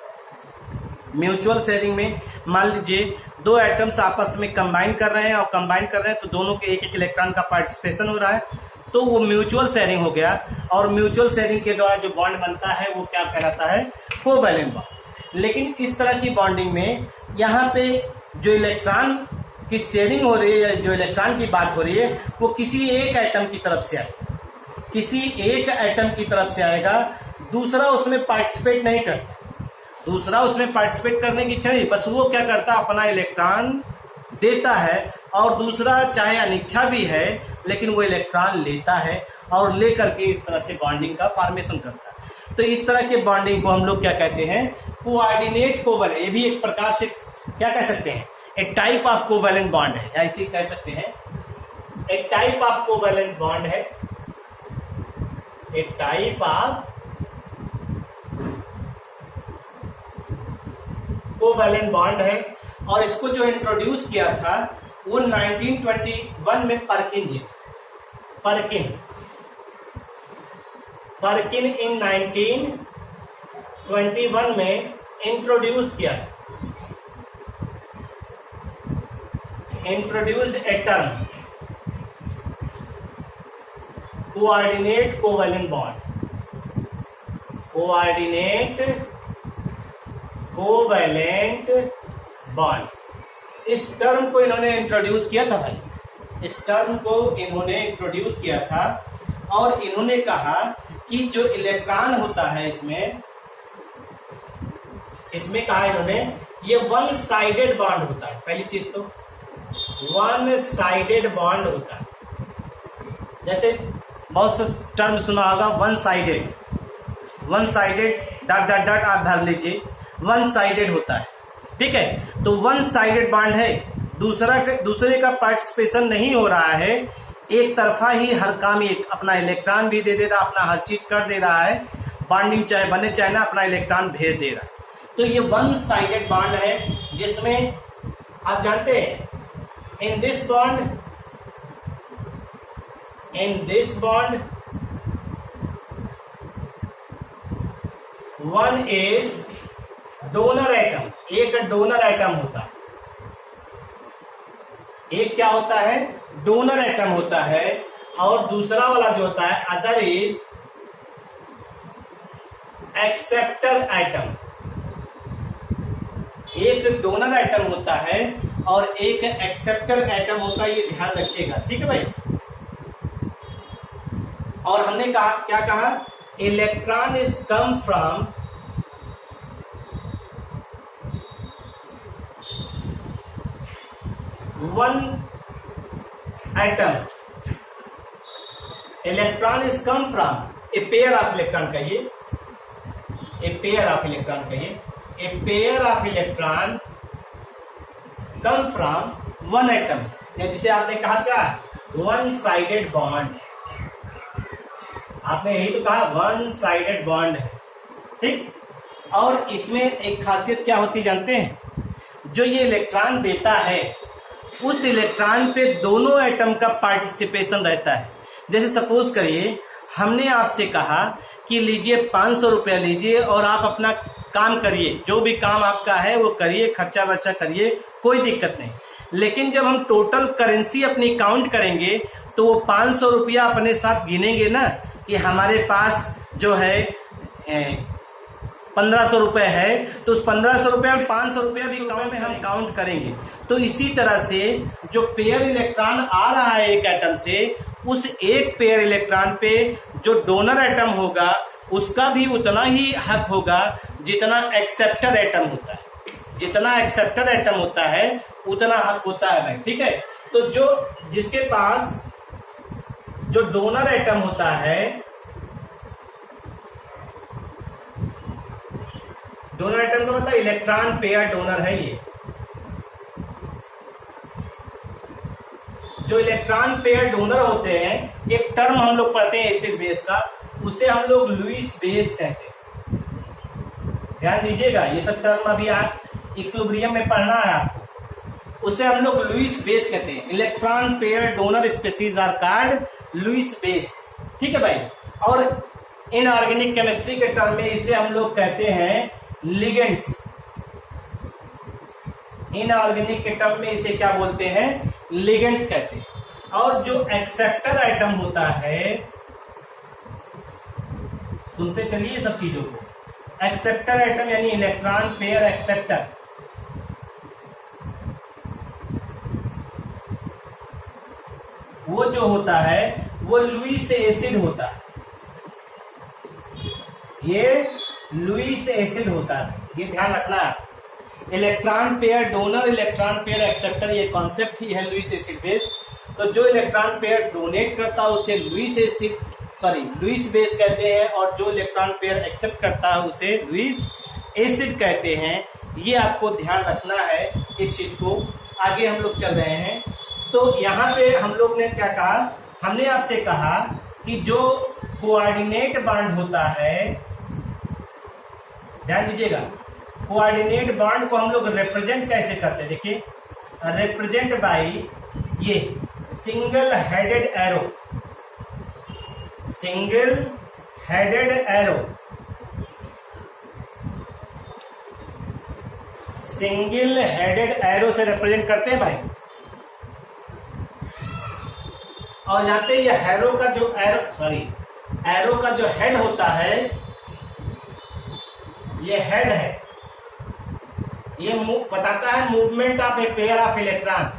म्यूचुअल शेयरिंग में मान लीजिए दो एटम्स आपस में कंबाइन कर रहे हैं और कंबाइन कर रहे हैं तो दोनों के एक एक इलेक्ट्रॉन का पार्टिसिपेशन हो रहा है, तो वो म्यूचुअल शेयरिंग हो गया। और म्यूचुअल शेयरिंग के द्वारा जो बॉन्ड बनता है वो क्या कहलाता है? Covalent bond. लेकिन इस तरह की बॉन्डिंग में यहाँ पे जो इलेक्ट्रॉन की शेयरिंग हो रही है, जो इलेक्ट्रॉन की बात हो रही है, वो किसी एक एटम की तरफ से आएगा, किसी एक एटम की तरफ से आएगा, दूसरा उसमें पार्टिसिपेट नहीं करता, दूसरा उसमें पार्टिसिपेट करने की इच्छा नहीं, बस वो क्या करता है, अपना इलेक्ट्रॉन देता है, और दूसरा चाहे अनिच्छा भी है लेकिन वो इलेक्ट्रॉन लेता है और लेकर के इस तरह से बॉन्डिंग का फॉर्मेशन करता है। तो इस तरह के बॉन्डिंग को हम लोग क्या कहते हैं? Coordinate covalent. ये भी एक प्रकार से क्या कह सकते हैं? ए टाइप ऑफ कोवैलेंट बॉन्ड है, ऐसे कह सकते हैं, ए टाइप ऑफ कोवैलेंट बॉन्ड है, ए टाइप ऑफ कोवैलेंट बॉन्ड है। और इसको जो इंट्रोड्यूस किया था वो 1921 में पर्किन जी, पर्किन इन 1921 में इंट्रोड्यूस किया था, introduced a term coordinate covalent bond, coordinate covalent bond. इस टर्म को इन्होंने इंट्रोड्यूस किया था भाई, इस टर्म को इन्होंने इंट्रोड्यूस किया था और इन्होंने कहा कि जो इलेक्ट्रॉन होता है इसमें कहा इन्होंने ये वन साइडेड बॉन्ड होता है। पहली चीज तो वन साइडेड बॉन्ड होता है, जैसे बहुत से टर्म सुना होगा, one sided dot dot dot आप भर लीजिए, वन साइडेड होता है, ठीक है। तो वन साइडेड बॉन्ड है, दूसरे का पार्टिसिपेशन नहीं हो रहा है, एक तरफा ही हर काम, एक अपना इलेक्ट्रॉन भी दे रहा, अपना हर चीज कर दे रहा है, बॉन्डिंग चाहे बने चाहे ना, अपना इलेक्ट्रॉन भेज दे रहा है। तो ये वन साइडेड बॉन्ड है, जिसमें आप जानते हैं in this bond one is donor atom, एक डोनर एटम होता है, एक क्या होता है? डोनर एटम होता है, और दूसरा वाला जो होता है अदर इज एक्सेप्टर एटम। एक डोनर एटम होता है और एक एक्सेप्टर एटम होता है, ये ध्यान रखिएगा, ठीक है भाई। और हमने कहा, क्या कहा? Electron is come from one atom, electron is come from a pair of electron, कहिए ए पेयर ऑफ इलेक्ट्रॉन, कहिए a pair of electron come from one atom, या जिसे आपने कहा क्या? वन साइडेड बॉन्ड, आपने यही तो कहा, वन साइडेड बॉन्ड है, ठीक। और इसमें एक खासियत क्या होती जानते हैं? जो ये इलेक्ट्रॉन देता है उस इलेक्ट्रॉन पे दोनों एटम का पार्टिसिपेशन रहता है। जैसे सपोज करिए हमने आपसे कहा कि लीजिए 500 रुपया लीजिए और आप अपना काम करिए, जो भी काम आपका है वो करिए, खर्चा वर्चा करिए, कोई दिक्कत नहीं। लेकिन जब हम टोटल करेंसी अपनी काउंट करेंगे तो वो 500 रुपया अपने साथ गिनेंगे ना, कि हमारे पास जो है 1500 रुपए है, तो उस 1500 रुपये में 500 रुपया भी काम में हम काउंट करेंगे। तो इसी तरह से जो पेयर इलेक्ट्रॉन आ रहा है एक एटम से, उस एक पेयर इलेक्ट्रॉन पे जो डोनर एटम होगा उसका भी उतना ही हक होगा जितना एक्सेप्टर एटम होता है, जितना एक्सेप्टर एटम होता है उतना हक होता है भाई, ठीक है। तो जो जिसके पास जो डोनर एटम होता है, डोनर एटम का मतलब इलेक्ट्रॉन पेयर डोनर है, ये जो इलेक्ट्रॉन पेयर डोनर होते हैं, एक टर्म हम लोग पढ़ते हैं एसिड बेस का, उसे हम लोग लुईस बेस कहते हैं। ध्यान दीजिएगा, ये सब टर्म अभी आप इक्विलिब्रियम में पढ़ना है आपको, उसे हम लोग लुईस बेस कहते हैं। Electron pair donor species are called Lewis base. ठीक है भाई। और इनऑर्गेनिक केमिस्ट्री के टर्म में इसे हम लोग कहते हैं लिगेंड्स। इनऑर्गेनिक के टर्म में इसे क्या बोलते हैं? लिगेंड्स कहते हैं। और जो एक्सेप्टर आइटम होता है, सुनते चलिए सब चीजों को, एक्सेप्टर आइटम यानी इलेक्ट्रॉन पेयर एक्सेप्टर, वो जो होता है वो लुईस एसिड होता है। ये लुईस एसिड होता है, ये ध्यान रखना है। Electron pair donor, electron pair acceptor, ये कॉन्सेप्ट ही है लुईस एसिड बेस। तो जो इलेक्ट्रॉन पेयर डोनेट करता है उसे लुईस बेस कहते हैं, और जो इलेक्ट्रॉन पेयर एक्सेप्ट करता है उसे लुईस एसिड कहते हैं। ये आपको ध्यान रखना है इस चीज को। आगे हम लोग चल रहे हैं। तो यहाँ पे हम लोग ने क्या कहा? हमने आपसे कहा कि जो कोऑर्डिनेट बॉन्ड होता है, ध्यान दीजिएगा, कोऑर्डिनेट बॉन्ड को हम लोग रिप्रेजेंट कैसे करते हैं? देखिए, रिप्रेजेंट बाय ये single headed arrow, single headed arrow, single headed arrow से रिप्रेजेंट करते हैं भाई। और जानते हैं ये एरो का जो एरो का जो हेड होता है, ये हेड है, ये बताता है movement of a pair of electron,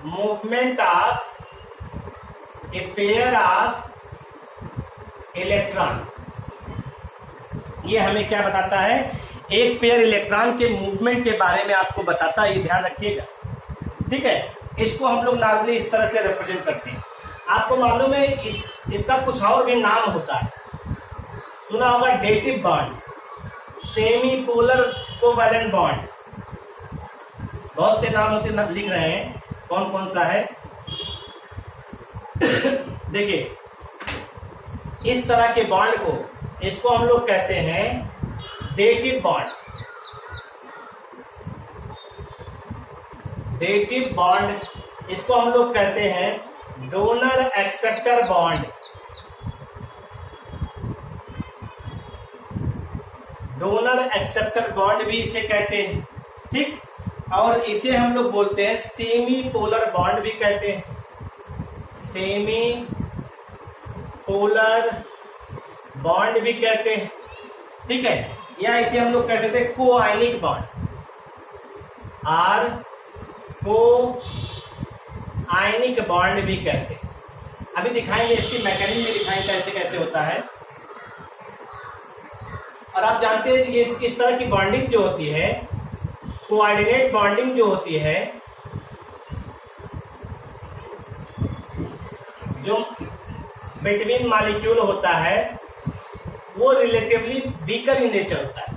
movement of a pair of electron. ये हमें क्या बताता है? एक पेयर इलेक्ट्रॉन के मूवमेंट के बारे में आपको बताता है, ये ध्यान रखिएगा। ठीक है, इसको हम लोग नॉर्मली इस तरह से रिप्रेजेंट करते हैं। आपको मालूम है इसका कुछ और भी नाम होता है, सुना होगा dative bond, semi polar covalent bond, बहुत से नाम होते लिख रहे हैं, कौन कौन सा है? देखिए, इस तरह के बॉन्ड को, इसको हम लोग कहते हैं डेटिव बॉन्ड। डेटिव बॉन्ड, इसको हम लोग कहते हैं donor acceptor bond. Donor acceptor bond भी इसे कहते हैं। ठीक, और इसे हम लोग बोलते हैं सेमी पोलर बॉन्ड भी कहते हैं, सेमी पोलर बॉन्ड भी कहते हैं। ठीक है, या इसे हम लोग कह सकते हैं कोआयनिक बॉन्ड, और को आयनिक बॉन्ड भी कहते हैं। अभी दिखाएंगे, इसकी मैकेनिज्म भी दिखाएंगे कैसे कैसे होता है। और आप जानते हैं ये इस तरह की बॉन्डिंग जो होती है, कोऑर्डिनेट बॉन्डिंग जो होती है, जो बिटवीन मॉलिक्यूल होता है, वो रिलेटिवली वीकर इन नेचर होता है,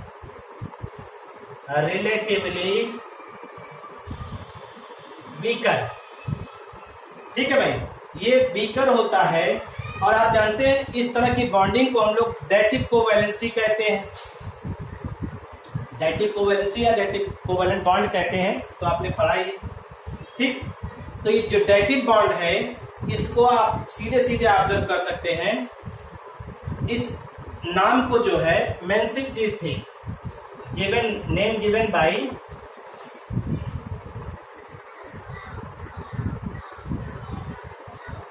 रिलेटिवली वीकर। ठीक है भाई, ये वीकर होता है। और आप जानते हैं इस तरह की बॉन्डिंग को हम लोग डेटिव कोवैलेंसी कहते हैं, डेटिव कोवैलेंसी या डेटिव कोवैलेंट बॉन्ड कहते हैं, तो आपने पढ़ा ही। ठीक, तो ये जो डेटिव बॉन्ड है, इसको आप सीधे सीधे ऑब्जर्व कर सकते हैं। इस नाम को जो है मेंसिस जी थे गिवन, नेम गिवन बाय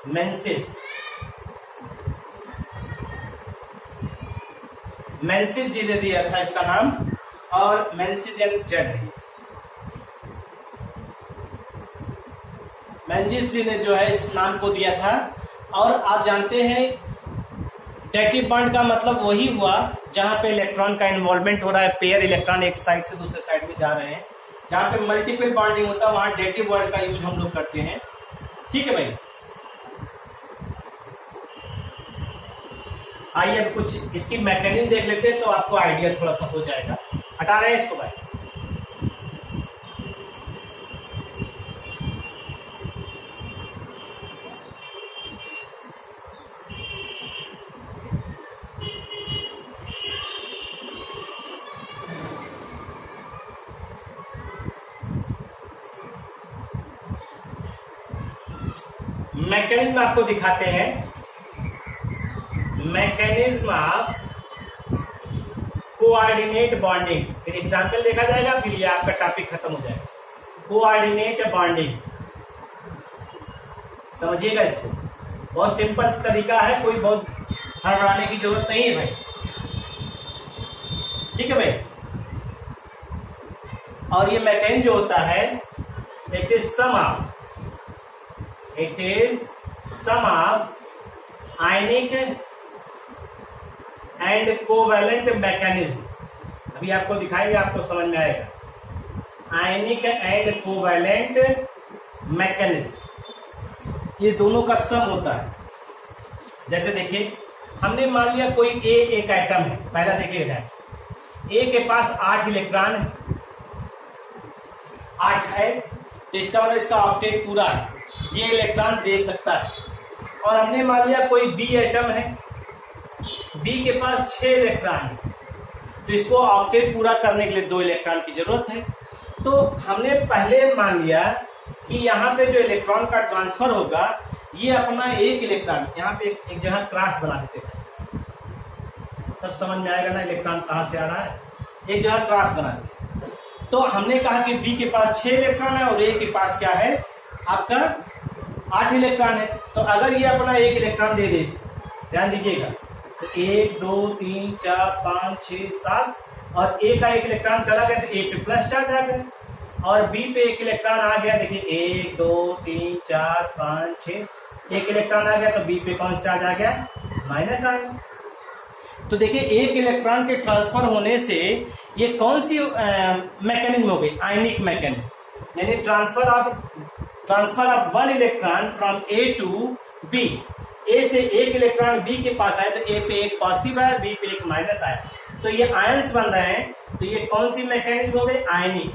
मेंसिस, मेंसिस जी ने दिया था इसका नाम, और मेंसिस जेड है। मेंजिस जी ने जो है इस नाम को दिया था। और आप जानते हैं डेटिव बॉन्ड का मतलब वही हुआ जहां पे इलेक्ट्रॉन का इन्वॉल्वमेंट हो रहा है, पेयर इलेक्ट्रॉन एक साइड से दूसरे साइड में जा रहे हैं। जहां पे मल्टीपल बॉन्डिंग होता है वहां डेटिव वर्ड का यूज हम लोग करते हैं। ठीक है भाई, आइए अब कुछ इसकी मैकेनिज्म देख लेते हैं, तो आपको आइडिया थोड़ा सा हो जाएगा। हटा रहे हैं इसको भाई। मैकेनिज्म आपको दिखाते हैं, मैकेनिज्म ऑफ कोऑर्डिनेट बॉन्डिंग। फिर एग्जाम्पल देखा जाएगा, फिर ये आपका टॉपिक खत्म हो जाएगा। कोऑर्डिनेट बॉन्डिंग समझिएगा इसको, बहुत सिंपल तरीका है, कोई बहुत हड़बड़ाने की जरूरत नहीं है भाई, ठीक है भाई। और ये मैकेनिज्म जो होता है, it is sum of ionic and covalent mechanism. अभी आपको दिखाएंगे, आपको समझ में आएगा। आयनिक एंड कोवैलेंट मैकेनिज्म, ये दोनों का सम होता है। जैसे देखिए, हमने मान लिया कोई एक एटम है, पहला देखिए ध्यान से, ए के पास 8 इलेक्ट्रॉन है, 8 है, तो इसका मतलब इसका ऑक्टेट पूरा है, ये इलेक्ट्रॉन दे सकता है। और हमने मान लिया कोई बी एटम है, बी के पास 6 इलेक्ट्रॉन है, तो इसको ऑक्टेट पूरा करने के लिए 2 इलेक्ट्रॉन की जरूरत है। तो हमने पहले मान लिया कि यहाँ पे जो इलेक्ट्रॉन का ट्रांसफर होगा, ये अपना एक इलेक्ट्रॉन यहाँ पे एक जगह क्रॉस बना देते हैं, तब समझ में आएगा ना इलेक्ट्रॉन कहाँ से आ रहा है, एक जगह क्रॉस बना देते। तो हमने कहा कि बी के पास 6 इलेक्ट्रॉन है और ए के पास क्या है, आपका 8 इलेक्ट्रॉन है। तो अगर ये अपना एक इलेक्ट्रॉन दे दे, ध्यान दीजिएगा, तो 1 2 3 4 5 6 7, और ए का एक इलेक्ट्रॉन चला गया तो ए पे प्लस चार्ज आ गया, और बी पे एक इलेक्ट्रॉन आ गया, देखिए 1 2 3 4 5 6, एक इलेक्ट्रॉन आ गया तो बी पे कौन सा चार्ज आ गया, माइनस आ गया। तो देखिए एक इलेक्ट्रॉन के ट्रांसफर होने से ये कौन सी मैकेनिज्म हो गई, आयनिक मैकेनिज्म, यानी transfer of 1 electron from A to B. A से एक इलेक्ट्रॉन बी के पास आया तो ए पे एक पॉजिटिव आया, बी पे एक माइनस आया, तो ये आयंस बन रहे हैं। तो ये कौन सी मैकेनिज्म हो गई, आयनिक,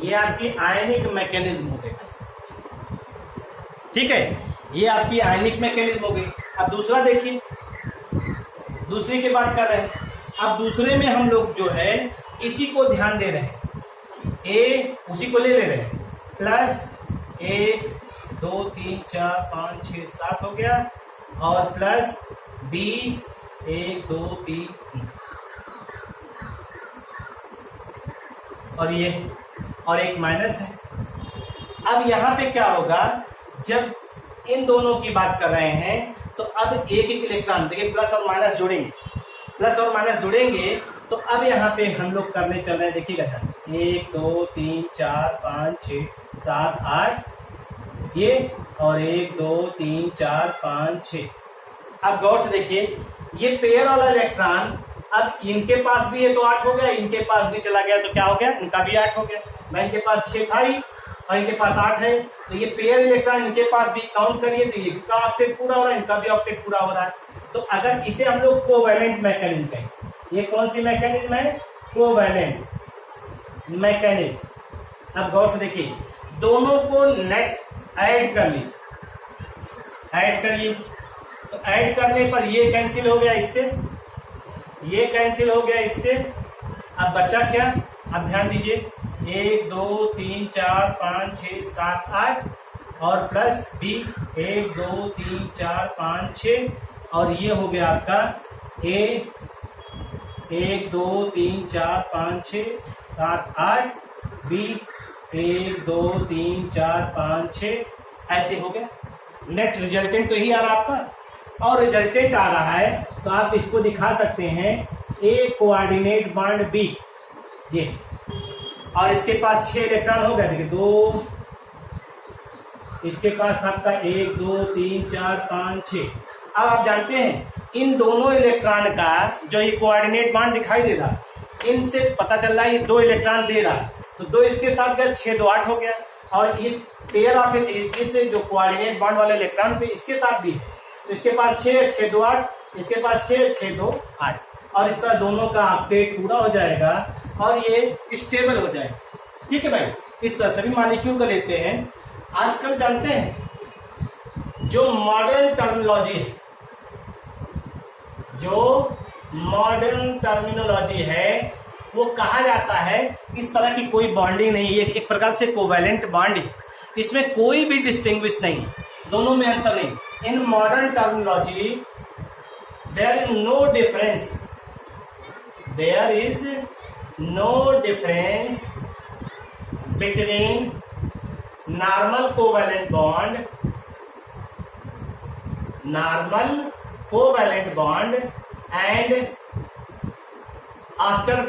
ये आपकी आयनिक मैकेनिज्म हो गई, ठीक है, ये आपकी आयनिक मैकेनिज्म हो गई। अब दूसरा देखिए, दूसरी की बात कर रहे हैं। अब दूसरे में हम लोग जो है इसी को ध्यान दे रहे हैं, ए उसी को ले रहे हैं, प्लस 1 2 3 4 5 6 7 हो गया, और प्लस बी 1 2 3 और ये, और एक माइनस है। अब यहां पे क्या होगा, जब इन दोनों की बात कर रहे हैं तो अब एक इलेक्ट्रॉन, देखिए प्लस और माइनस जुड़ेंगे, प्लस और माइनस जुड़ेंगे, तो अब यहाँ पे हम लोग करने चल रहे हैं, देखिएगा 1 2 3 4 5 6 7 8 ये, और 1 2 3 4 5 6। अब गौर से देखिए, ये पेयर वाला इलेक्ट्रॉन अब इनके पास भी है तो 8 हो गया, इनके पास भी चला गया तो क्या हो गया, इनका भी 8 हो गया। मैं इनके पास 6 था ही और इनके पास 8 है, तो ये पेयर इलेक्ट्रॉन इनके पास भी काउंट करिए, तो इनका ऑक्टेट पूरा हो रहा है, इनका भी ऑक्टेट पूरा हो रहा है। तो अगर इसे हम लोग कोवैलेंट मैकेनिज्म कहें, ये कौन सी मैकेनिज्म है, कोवैलेंट मैकेनिज्म। अब गौर से देखिए, दोनों को नेट ऐड कर लीजिए, ऐड करिए, तो ऐड करने पर ये कैंसिल हो गया इससे, ये कैंसिल हो गया इससे। अब बचा क्या, अब ध्यान दीजिए, 1 2 3 4 5 6 7 8 और प्लस बी 1 2 3 4 5 6, और ये हो गया आपका ए 1 2 3 4 5 6 7 8, बी 1 2 3 4 5 6, ऐसे हो गया। नेट रिजल्टेंट तो ही आ रहा आपका, और रिजल्टेंट आ रहा है तो आप इसको दिखा सकते हैं ए कोऑर्डिनेट बॉन्ड बी, ये, और इसके पास 6 इलेक्ट्रॉन हो गए, देखिए 2, इसके पास आपका 1 2 3 4 5 6। अब आप जानते हैं इन दोनों इलेक्ट्रॉन का जो ये कोऑर्डिनेट बॉन्ड दिखाई दे रहा, इनसे पता चल रहा है ये 2 इलेक्ट्रॉन दे रहा, तो 2 इसके साथ गया, 6 2 8 हो गया, और इस पेयर ऑफ इस जो कोऑर्डिनेट बॉन्ड वाले इलेक्ट्रॉन पे इसके साथ भी है, तो इसके पास 6 6 2 8, इसके पास 6 6 2 8, और इस तरह दोनों का ऑक्टेट पूरा हो जाएगा और ये स्टेबल हो जाएगा, ठीक है भाई। इस तरह सभी मॉलिक्यूल को लेते हैं। आजकल जानते हैं जो मॉडर्न टर्मिनोलॉजी है, जो मॉडर्न टर्मिनोलॉजी है, वो कहा जाता है इस तरह की कोई बॉन्डिंग नहीं है, एक प्रकार से कोवैलेंट बॉन्ड है। इसमें कोई भी डिस्टिंग्विश नहीं, दोनों में अंतर नहीं. In modern terminology there is no difference, there is no difference between normal covalent bond and after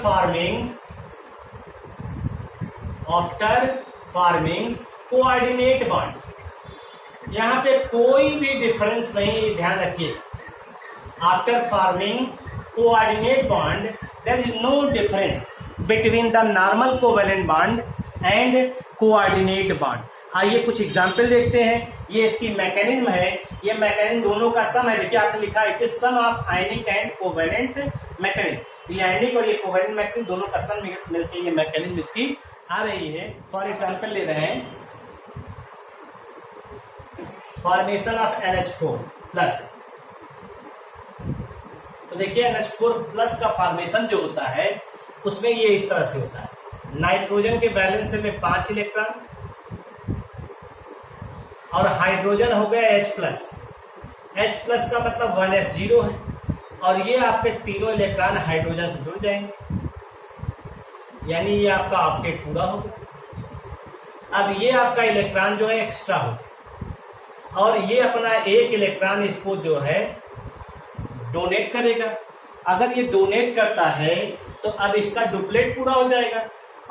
forming coordinate bond. यहां पे कोई भी डिफरेंस नहीं, ये ध्यान रखिए. After forming coordinate bond there is no difference between the normal covalent bond and coordinate bond. आइए कुछ एग्जाम्पल देखते हैं. ये इसकी मैकेनिज्म है, ये मैकेनिज्म दोनों का सम है. देखिए आपने लिखा है it is sum of ionic and covalent mechanism. ये आयनिक और ये कोवैलेंट मैकेनिज्म दोनों का सम मिलकर ये मैकेनिज्म इसकी आ रही है. फॉर एग्जाम्पल ले रहे हैं फॉर्मेशन ऑफ NH4 प्लस. तो देखिए NH4 प्लस का फॉर्मेशन जो होता है उसमें ये इस तरह से होता है. नाइट्रोजन के बैलेंस में 5 इलेक्ट्रॉन और हाइड्रोजन हो गया H प्लस. H प्लस का मतलब 1s0 है और ये आपके तीनों इलेक्ट्रॉन हाइड्रोजन से जुड़ जाएंगे, यानी ये आपका ऑक्टेट पूरा होगा. अब ये आपका इलेक्ट्रॉन जो है एक्स्ट्रा होगा और ये अपना एक इलेक्ट्रॉन इसको जो है डोनेट करेगा. अगर ये डोनेट करता है तो अब इसका डुप्लेट पूरा हो जाएगा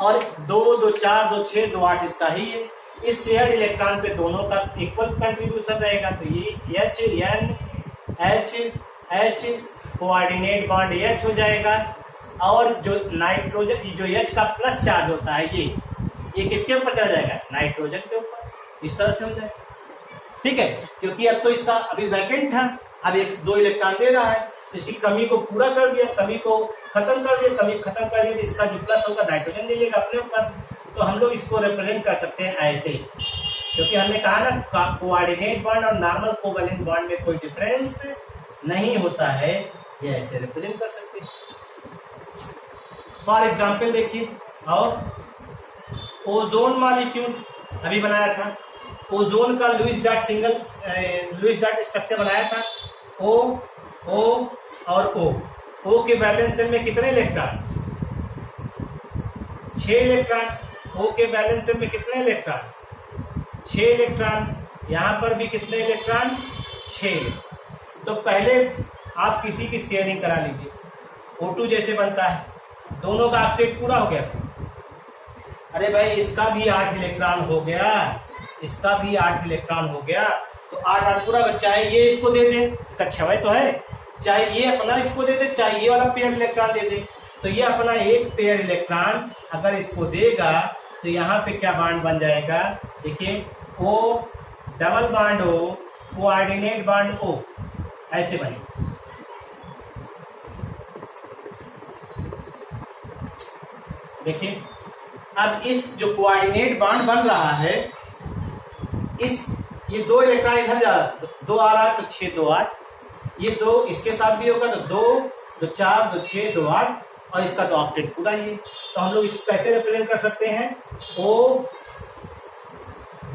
और 2 2 4 2 6 2 8 इसका ही है. इस शेयर्ड इलेक्ट्रॉन पे दोनों का इक्वल कंट्रीब्यूशन रहेगा. तो ये H N H coordinate bond H हो जाएगा और जो नाइट्रोजन जो H का प्लस चार्ज होता है ये किसके ऊपर चला जाएगा, नाइट्रोजन के ऊपर. इस तरह से हो जाएगा. ठीक है, क्योंकि अब तो इसका अभी वैकेंट था, अब एक 2 इलेक्ट्रॉन दे रहा है, इसकी कमी को पूरा कर दिया, कमी को खत्म कर दिया, कमी खत्म कर दिया तो इसका जो प्लस होगा नाइट्रोजन ले लेगा अपने ऊपर. तो हम लोग इसको रिप्रेजेंट कर सकते हैं ऐसे ही, क्योंकि हमने कहा ना कोऑर्डिनेट बॉन्ड और नॉर्मल कोवैलेंट बॉन्ड में कोई डिफरेंस नहीं होता है. ये ऐसे रिप्रेजेंट कर सकते हैं. फॉर एग्जाम्पल देखिए, और ओजोन मॉलिक्यूल अभी बनाया था. ओजोन का लुईस डॉट स्ट्रक्चर बनाया था. O और O के बैलेंस सेल में कितने इलेक्ट्रॉन, 6 इलेक्ट्रॉन. O के बैलेंस सेल में कितने इलेक्ट्रॉन, 6 इलेक्ट्रॉन. यहां पर भी कितने इलेक्ट्रॉन, 6. तो पहले आप किसी की शेयरिंग करा लीजिए. O2 जैसे बनता है, दोनों का ऑक्टेट पूरा हो गया. अरे भाई इसका भी 8 इलेक्ट्रॉन हो गया, इसका भी 8 इलेक्ट्रॉन हो गया. तो 8 पूरा, चाहे ये इसको दे दे, इसका 6 तो है, चाहे ये अपना इसको दे दे, चाहे ये वाला पेयर इलेक्ट्रॉन दे दे. तो ये अपना एक पेयर इलेक्ट्रॉन अगर इसको देगा तो यहाँ पे क्या बॉन्ड बन जाएगा, देखिए O double bond O coordinate bond O ऐसे बने. देखिए अब इस जो कोऑर्डिनेट बॉन्ड बन रहा है, इस ये 2 इलेक्ट्रॉन इधर जा रहा है, 2 आ रहा है तो 6 2 8, ये 2 इसके साथ भी होगा तो 2 2 4 2 6 2 8 और इसका तो ऑक्टेट पूरा ही है. तो हम लोग इसको कैसे रिप्रेजेंट कर सकते हैं, O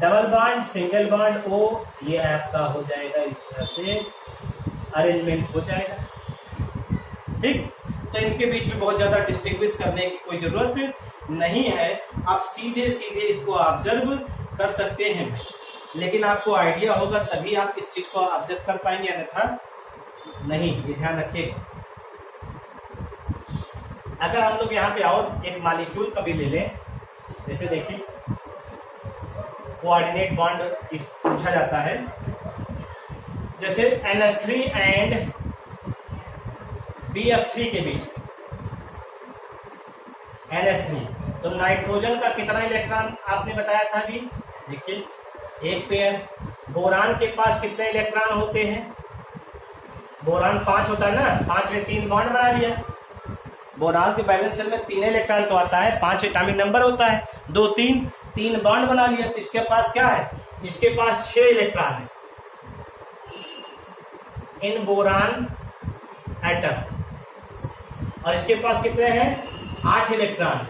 double bond single bond O, ये आपका हो जाएगा इस तरह से अरेंजमेंट हो जाएगा. ठीक, तो इनके बीच में बहुत ज्यादा डिस्टिंग्विश करने की कोई जरूरत नहीं है. आप सीधे सीधे इसको ऑब्जर्व कर सकते हैं, लेकिन आपको आइडिया होगा तभी आप इस चीज को ऑब्जर्व कर पाएंगे, अन्यथा नहीं. ये ध्यान रखिएगा. अगर हम लोग यहाँ पे और एक मॉलिक्यूल कभी ले लें, जैसे देखिए कोऑर्डिनेट बॉन्ड पूछा जाता है, जैसे NH3 एंड BF3 के बीच NH3, तो नाइट्रोजन का कितना इलेक्ट्रॉन आपने बताया था अभी, देखिए एक पेयर. बोरान के पास कितने इलेक्ट्रॉन होते हैं, बोरान 5 होता है ना, 5 में 3 बॉन्ड बना लिया. बोरान के बैलेंस सेल में 3 इलेक्ट्रॉन तो आता है, 5 एटॉमिक नंबर होता है, 2 3 बॉन्ड बना लिया. तो इसके पास क्या है, इसके पास 6 इलेक्ट्रॉन है इन बोरान एटम, और इसके पास कितने हैं, 8 इलेक्ट्रॉन.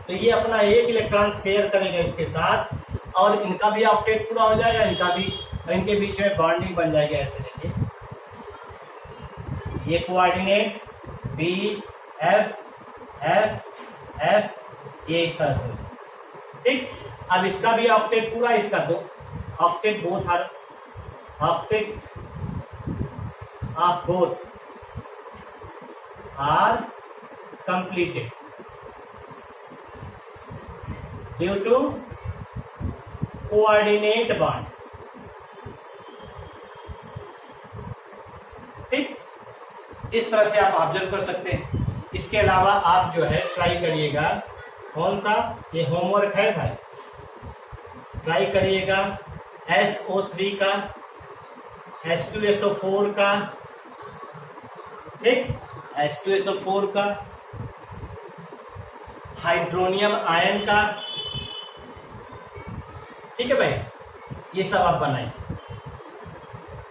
तो ये अपना एक इलेक्ट्रॉन शेयर करेगा इसके साथ और इनका भी ऑक्टेट पूरा हो जाएगा, इनका भी, इनके बीच में बॉन्डिंग बन जाएगी। ऐसे देखिए, ये coordinate B F F F, ये इस तरह से, ठीक। अब इसका भी ऑक्टेट पूरा, इसका दो octet both are octet of both are completed due to coordinate bond, ठीक। इस तरह से आप ऑब्जर्व कर सकते हैं। इसके अलावा आप जो है ट्राई करिएगा, कौन सा, ये होमवर्क है भाई, ट्राई करिएगा SO3 का, H2SO4 का, ठीक, H2SO4 का, हाइड्रोनियम आयन का, ठीक है भाई, ये सब आप बनाइए।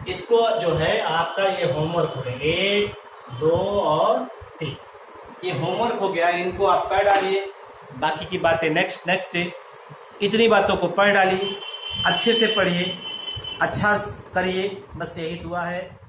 इसको जो है आपका ये होमवर्क हो गया, 1, 2 और 3, ये होमवर्क हो गया। इनको आप पढ़ डालिए, बाकी की बातें नेक्स्ट डे। इतनी बातों को पढ़ डालिए, अच्छे से पढ़िए, अच्छा करिए, बस यही दुआ है।